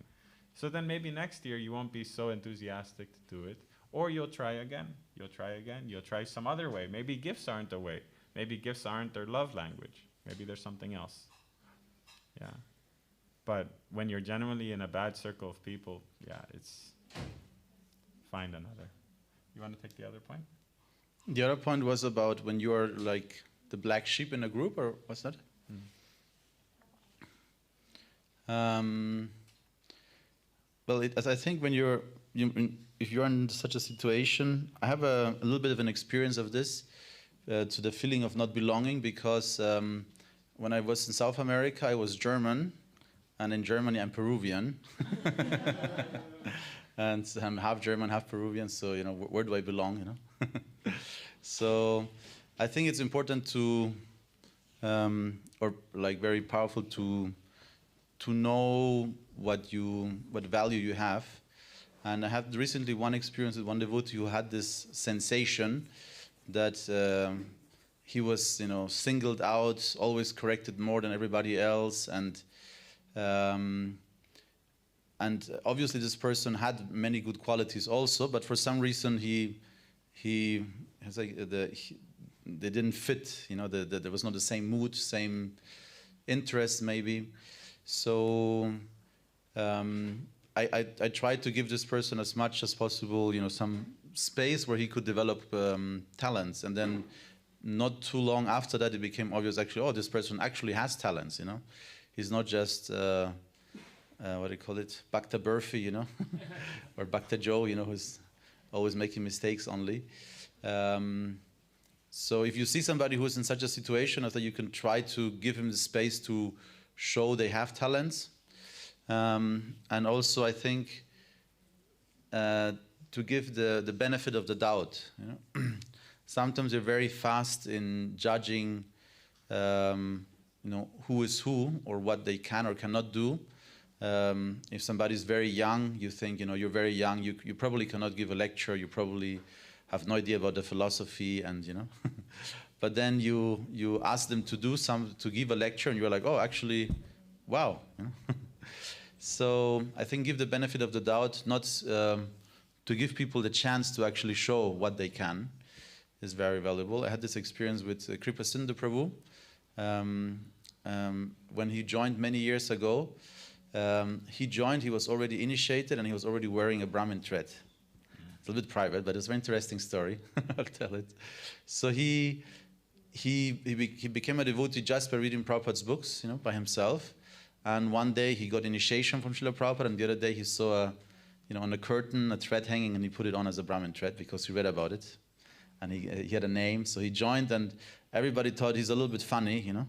S2: So then maybe next year you won't be so enthusiastic to do it, or you'll try again. You'll try some other way. Maybe gifts aren't the way. Maybe gifts aren't their love language. Maybe there's something else. Yeah. But when you're genuinely in a bad circle of people, yeah, it's find another. You want to take the other point?
S1: The other point was about when you are like the black sheep in a group, or what's that? Well, as I think when if you're in such a situation, I have a little bit of an experience of this, to the feeling of not belonging, because when I was in South America, I was German, and in Germany I'm Peruvian. And I'm half German, half Peruvian, so, you know, where do I belong, you know? So I think it's important to, or like very powerful to know what value you have. And I had recently one experience with one devotee who had this sensation that he was, you know, singled out, always corrected more than everybody else, and obviously this person had many good qualities also, but for some reason he has like they didn't fit, you know, there was not the same mood, same interest maybe. So I tried to give this person as much as possible, you know, some space where he could develop talents, and then not too long after that it became obvious actually, oh, this person actually has talents, you know. He's not just what do you call it, Bhakta Burfi, you know, or Bhakta Joe, you know, who's always making mistakes only. So if you see somebody who's in such a situation, I think you can try to give him the space to show they have talents. And also I think to give the benefit of the doubt, you know. Sometimes you're very fast in judging, you know, who is who or what they can or cannot do. If somebody's very young, you think, you know, you're very young, you probably cannot give a lecture, you probably have no idea about the philosophy, and, you know. But then you ask them to give a lecture, and you're like, oh, actually, wow. You know? So I think give the benefit of the doubt, not to give people the chance to actually show what they can, is very valuable. I had this experience with Kripa Sindhu Prabhu. When he joined many years ago, he was already initiated, and he was already wearing a Brahmin thread. It's a little bit private, but it's a very interesting story. I'll tell it. So he became a devotee just by reading Prabhupada's books, you know, by himself. And one day he got initiation from Srila Prabhupada, and the other day he saw, you know, on a curtain, a thread hanging, and he put it on as a Brahmin thread because he read about it. and he had a name, so he joined, and everybody thought he's a little bit funny, you know.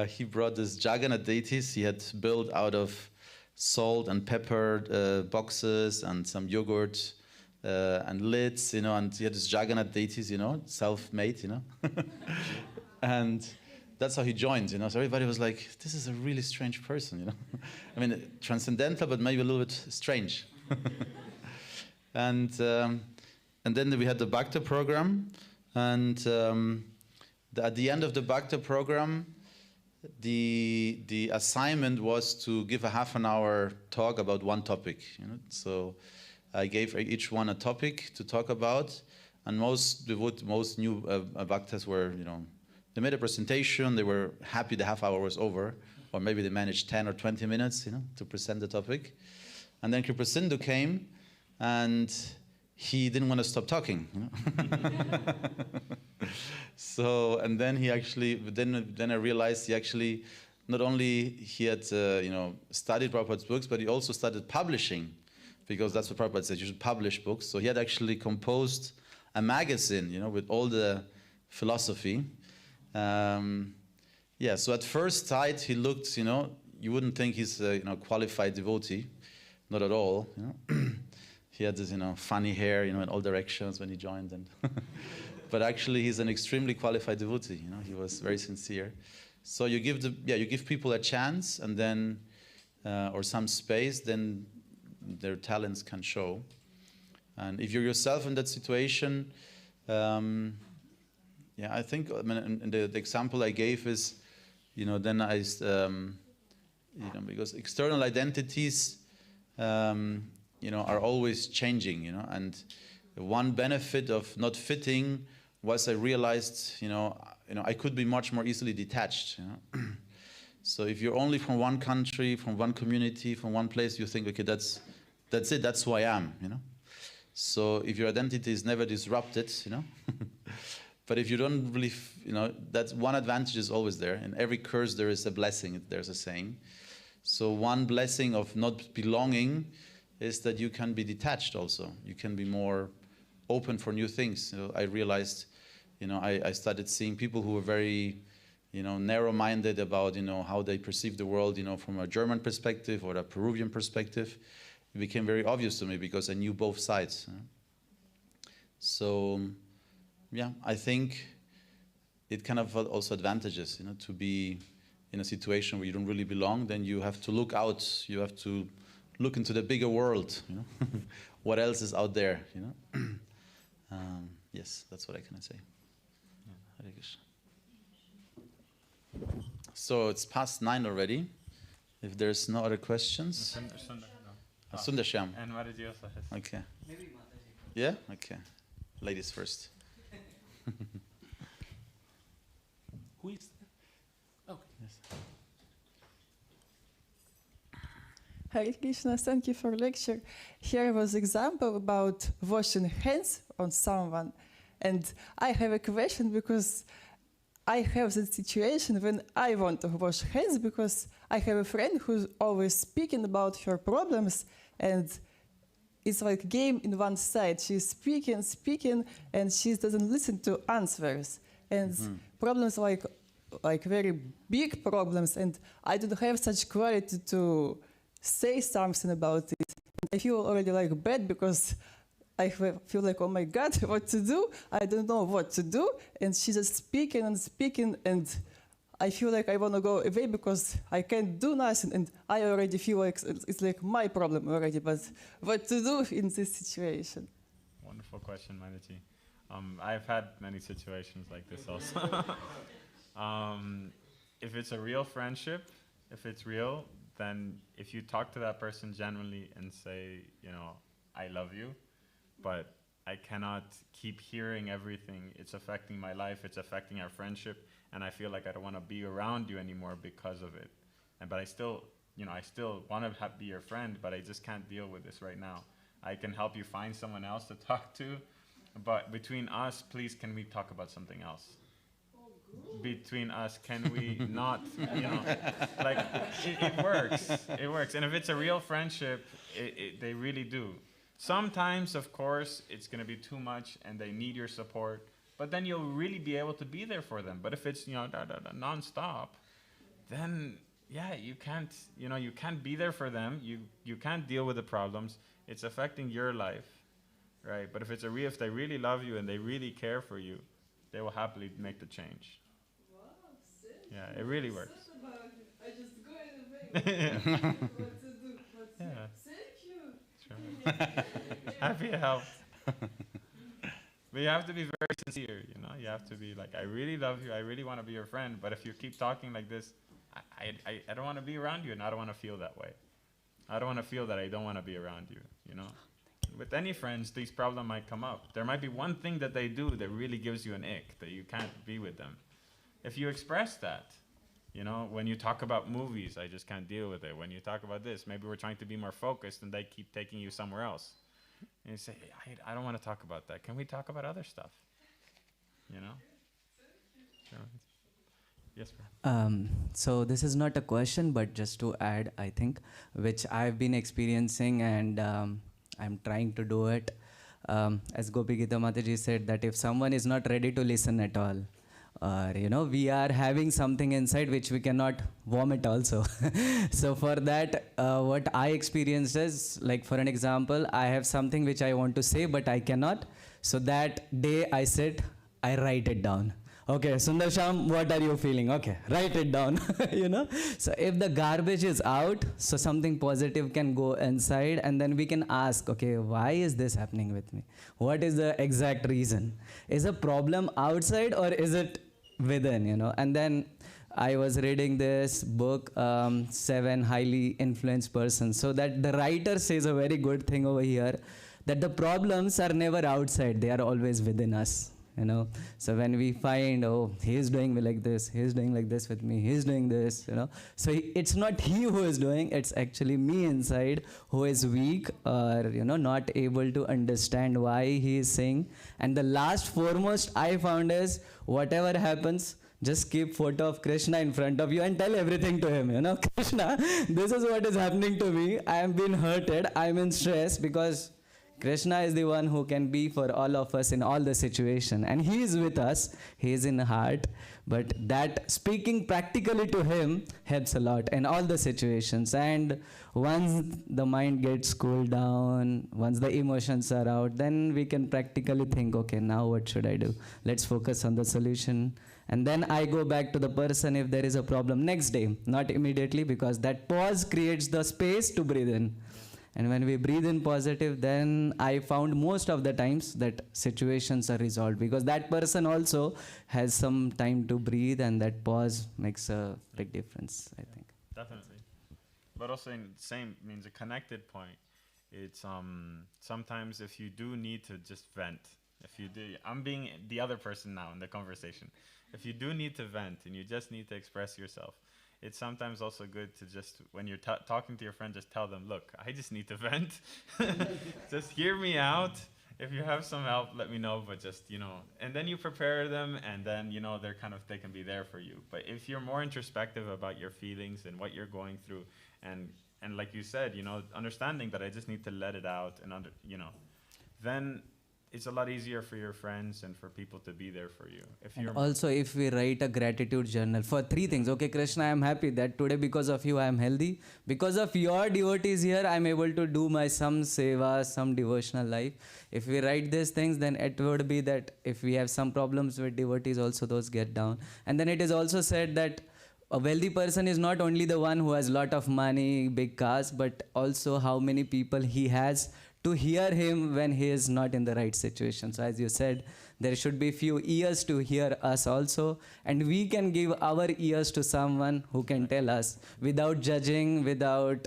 S1: He brought this Jagannath deities he had built out of salt and pepper boxes and some yogurt and lids, you know, and he had this Jagannath deities, you know, self-made, you know. And that's how he joined, you know. So everybody was like, this is a really strange person, you know. I mean, transcendental, but maybe a little bit strange. And then we had the Bhakta program, and at the end of the Bhakta program, the assignment was to give a half-an-hour talk about one topic, you know. So I gave each one a topic to talk about, and most new bhaktas were, you know, they made a presentation, they were happy the half hour was over, or maybe they managed 10 or 20 minutes, you know, to present the topic. And then Kripa Sindhu came, and he didn't want to stop talking, you know. So, and then he actually, then I realized he actually, not only he had, you know, studied Prabhupada's books, but he also started publishing, because that's what Prabhupada said, you should publish books. So he had actually composed a magazine, you know, with all the philosophy. Yeah, so at first sight he looked, you know, you wouldn't think he's a, you know, qualified devotee, not at all, you know. He had this, you know, funny hair, you know, in all directions when he joined, and but actually he's an extremely qualified devotee, you know. He was very sincere. So you give people a chance, and then or some space, then their talents can show. And if you're yourself in that situation, yeah, I think, I mean, the example I gave is, you know, then I, you know, because external identities, you know, are always changing, you know, and one benefit of not fitting was I realized, you know, I could be much more easily detached, you know. So if you're only from one country, from one community, from one place, you think, okay, that's it, that's who I am, you know. So if your identity is never disrupted, you know. But if you don't really, you know, that's one advantage is always there. In every curse there is a blessing, there's a saying. So one blessing of not belonging is that you can be detached also. You can be more open for new things. So I realized, you know, I started seeing people who were very, you know, narrow-minded about, you know, how they perceive the world, you know, from a German perspective or a Peruvian perspective. It became very obvious to me because I knew both sides. So, yeah, I think it kind of also advantages, you know, to be in a situation where you don't really belong. Then you have to look out. You have to look into the bigger world, you know. What else is out there, you know. Yes, that's what I can say. Hare Krishna. So it's past 9 already. If there's no other questions. Sundarshyam.
S2: And what did you also have?
S1: Okay. Maybe Mataji. Yeah? Okay. Ladies first.
S4: Who is that? Okay.
S1: Yes.
S8: Hare Krishna, thank you for lecture. Here was example about washing hands on someone. And I have a question because I have that situation when I want to wash hands because I have a friend who's always speaking about her problems, and it's like game in one side. She's speaking, and she doesn't listen to answers. And problems like very big problems, and I don't have such clarity to say something about it. And I feel already like bad because I feel like, oh my God, what to do? I don't know what to do. And she's just speaking, and I feel like I want to go away because I can't do nothing. And I already feel like it's like my problem already. But what to do in this situation?
S2: Wonderful question, Maniji. I've had many situations like this also. If it's a real friendship, if it's real, then if you talk to that person genuinely and say, you know, I love you, but I cannot keep hearing everything. It's affecting my life. It's affecting our friendship, and I feel like I don't want to be around you anymore because of it. But I still, you know, I still want to be your friend, but I just can't deal with this right now. I can help you find someone else to talk to, but between us, please, can we talk about something else? Between us, can we not, you know, like, it works. It works. And if it's a real friendship, they really do. Sometimes, of course, it's going to be too much and they need your support, but then you'll really be able to be there for them. But if it's, non-stop, then yeah, you can't be there for them. You can't deal with the problems. It's affecting your life, right? But if they really love you and they really care for you, they will happily make the change.
S8: Wow,
S2: Yeah, it really works.
S8: I just go in the way. What to do?
S2: Yeah.
S8: Thank you.
S2: Sure. Happy to help. But you have to be very sincere, You have to be like, I really love you. I really want to be your friend. But if you keep talking like this, I don't want to be around you, and I don't want to feel that way. I don't want to feel that I don't want to be around you, With any friends, these problems might come up. There might be one thing that they do that really gives you an ick, that you can't be with them. If you express that, when you talk about movies, I just can't deal with it. When you talk about this, maybe we're trying to be more focused and they keep taking you somewhere else. And you say, I don't want to talk about that. Can we talk about other stuff? Sure. Yes, bro.
S9: So this is not a question, but just to add, I think, which I've been experiencing, and I'm trying to do it. As Gopi Gita Mataji said, that if someone is not ready to listen at all, or we are having something inside which we cannot vomit also. So for that, what I experienced is, like, for an example, I have something which I want to say, but I cannot. So that day I sit, I write it down. Okay, Sundar Sham, what are you feeling? Okay, write it down. So if the garbage is out, so something positive can go inside, and then we can ask, okay, why is this happening with me? What is the exact reason? Is a problem outside or is it within? And then I was reading this book, 7 Highly Influenced Persons. So that the writer says a very good thing over here, that the problems are never outside, they are always within us. So when we find, he's doing me like this, he's doing like this with me, he's doing this, so it's not he who is doing, it's actually me inside who is weak, or not able to understand why he is saying. And the last foremost I found is, whatever happens, just keep photo of Krishna in front of you and tell everything to him. Krishna, this is what is happening to me, I am being hurted, I am in stress, because Krishna is the one who can be for all of us in all the situation, and he is with us, he is in heart. But that speaking practically to him helps a lot in all the situations. And once the mind gets cooled down, once the emotions are out, then we can practically think, okay, now what should I do? Let's focus on the solution. And then I go back to the person if there is a problem next day, not immediately, because that pause creates the space to breathe in. And when we breathe in positive, then I found most of the times that situations are resolved, because that person also has some time to breathe, and that pause makes a big difference, I think.
S2: Definitely. But also in the same means a connected point. It's sometimes if you do need to just vent, I'm being the other person now in the conversation. If you do need to vent and you just need to express yourself, it's sometimes also good to just, when you're talking to your friend, just tell them, look, I just need to vent. Just hear me out. If you have some help, let me know, but just, and then you prepare them, and then, they can be there for you. But if you're more introspective about your feelings and what you're going through, and like you said, understanding that I just need to let it out, and then it's a lot easier for your friends and for people to be there for you.
S9: Also, if we write a gratitude journal for 3 things. Okay, Krishna, I am happy that today because of you I am healthy. Because of your devotees here, I am able to do my some seva, some devotional life. If we write these things, then it would be that if we have some problems with devotees, also those get down. And then it is also said that a wealthy person is not only the one who has lot of money, big cars, but also how many people he has to hear him when he is not in the right situation. So as you said, there should be few ears to hear us also, and we can give our ears to someone who can tell us without judging, without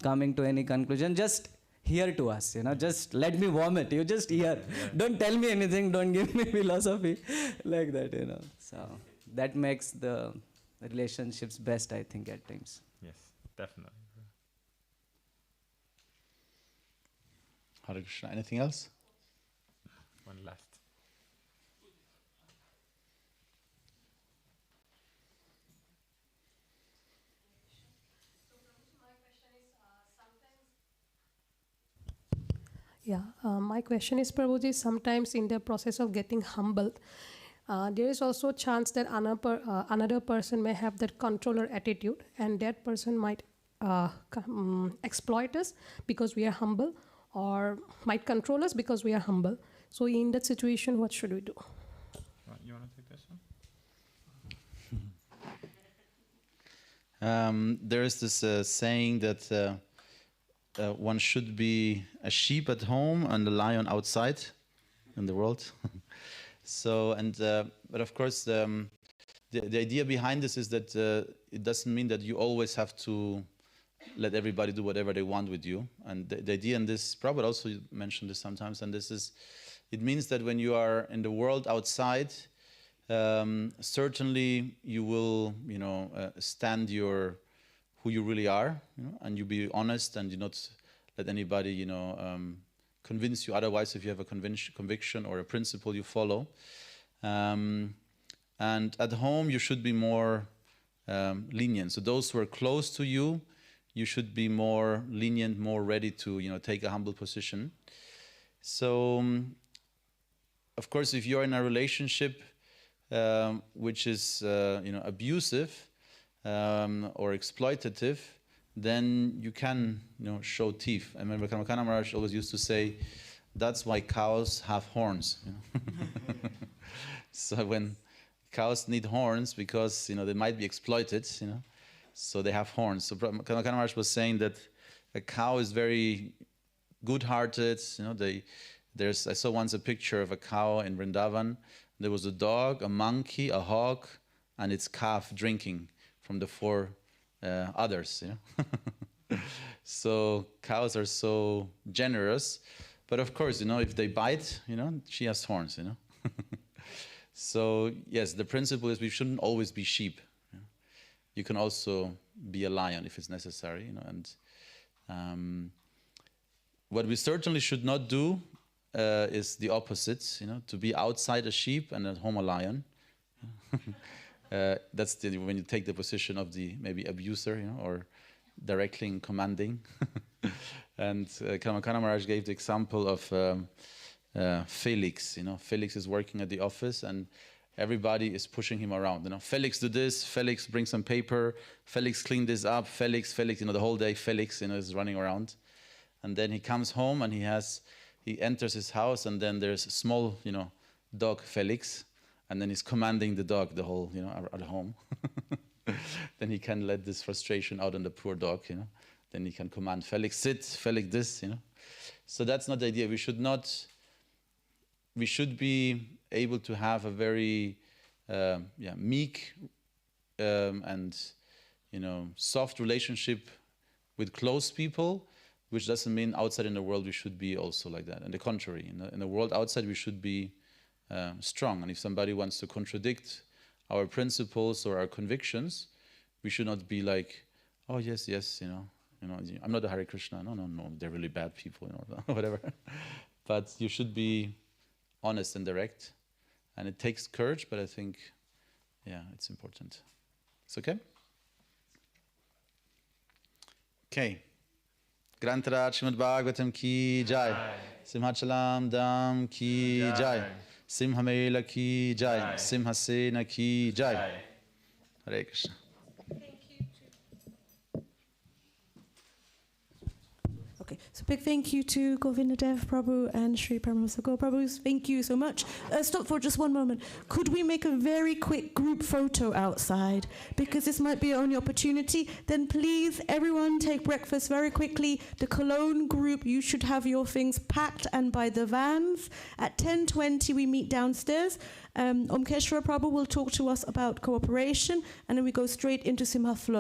S9: coming to any conclusion. Just hear to us, just let me vomit. You just hear. Yeah. Don't tell me anything. Don't give me philosophy like that. So that makes the relationships best, I think, at times.
S2: Yes, definitely.
S1: Hare Krishna. Anything else?
S2: One last.
S10: Yeah, my question is, Prabhuji, sometimes in the process of getting humbled, there is also a chance that another person may have that controller attitude, and that person might exploit us because we are humble, or might control us because we are humble. So in that situation, what should we do?
S2: You want to take this
S1: one? There is this saying that one should be a sheep at home and a lion outside in the world. So, but of course, the idea behind this is that it doesn't mean that you always have to let everybody do whatever they want with you. And the idea in this, Prabhupada also mentioned this sometimes, and this is, it means that when you are in the world outside, certainly you will, stand who you really are, and you be honest, and you not let anybody, convince you otherwise if you have a conviction or a principle you follow. And at home you should be more lenient. So those who are close to you, you should be more lenient, more ready to take a humble position. So of course, if you're in a relationship which is abusive or exploitative, then you can show teeth. I remember Kamakana Maharaj always used to say, that's why cows have horns. So when cows need horns, because they might be exploited, so they have horns. So Kamakana Maharaj was saying that a cow is very good-hearted. I saw once a picture of a cow in Vrindavan. There was a dog, a monkey, a hog, and its calf drinking from the 4 others. So cows are so generous, but of course, if they bite, she has horns. So yes, the principle is we shouldn't always be sheep. You can also be a lion if it's necessary. And what we certainly should not do is the opposite. To be outside a sheep and at home a lion. That's when you take the position of the maybe abuser, or directly commanding. And Kamakana Maharaj gave the example of Felix. Felix is working at the office and everybody is pushing him around. Felix do this, Felix bring some paper, Felix clean this up, Felix, the whole day Felix, is running around. And then he comes home and he enters his house, and then there's a small, dog Felix. And then he's commanding the dog the whole, at home. Then he can let this frustration out on the poor dog, Then he can command Felix sit, Felix this, So that's not the idea. We should be able to have a very meek and soft relationship with close people, which doesn't mean outside in the world we should be also like that. On the contrary, in the world outside we should be strong, and if somebody wants to contradict our principles or our convictions, we should not be like, oh yes, I'm not a Hare Krishna, no, they're really bad people, whatever. But you should be honest and direct, and it takes courage, but I think, it's important. It's okay? Okay. Grantaraj Srimad Bhagavatam ki jai. Simhachalam Dham ki jai. Simha Mela ki jai. Simha Sena ki jai. Hare Krishna.
S6: Okay, so big thank you to Govinda Dev Prabhu and Sri Paramahamsa Prabhu. Thank you so much. Stop for just one moment. Could we make a very quick group photo outside? Because this might be our only opportunity. Then please, everyone take breakfast very quickly. The Cologne group, you should have your things packed and by the vans. At 10:20 we meet downstairs. Omkeshwara Prabhu will talk to us about cooperation, and then we go straight into Simha flow.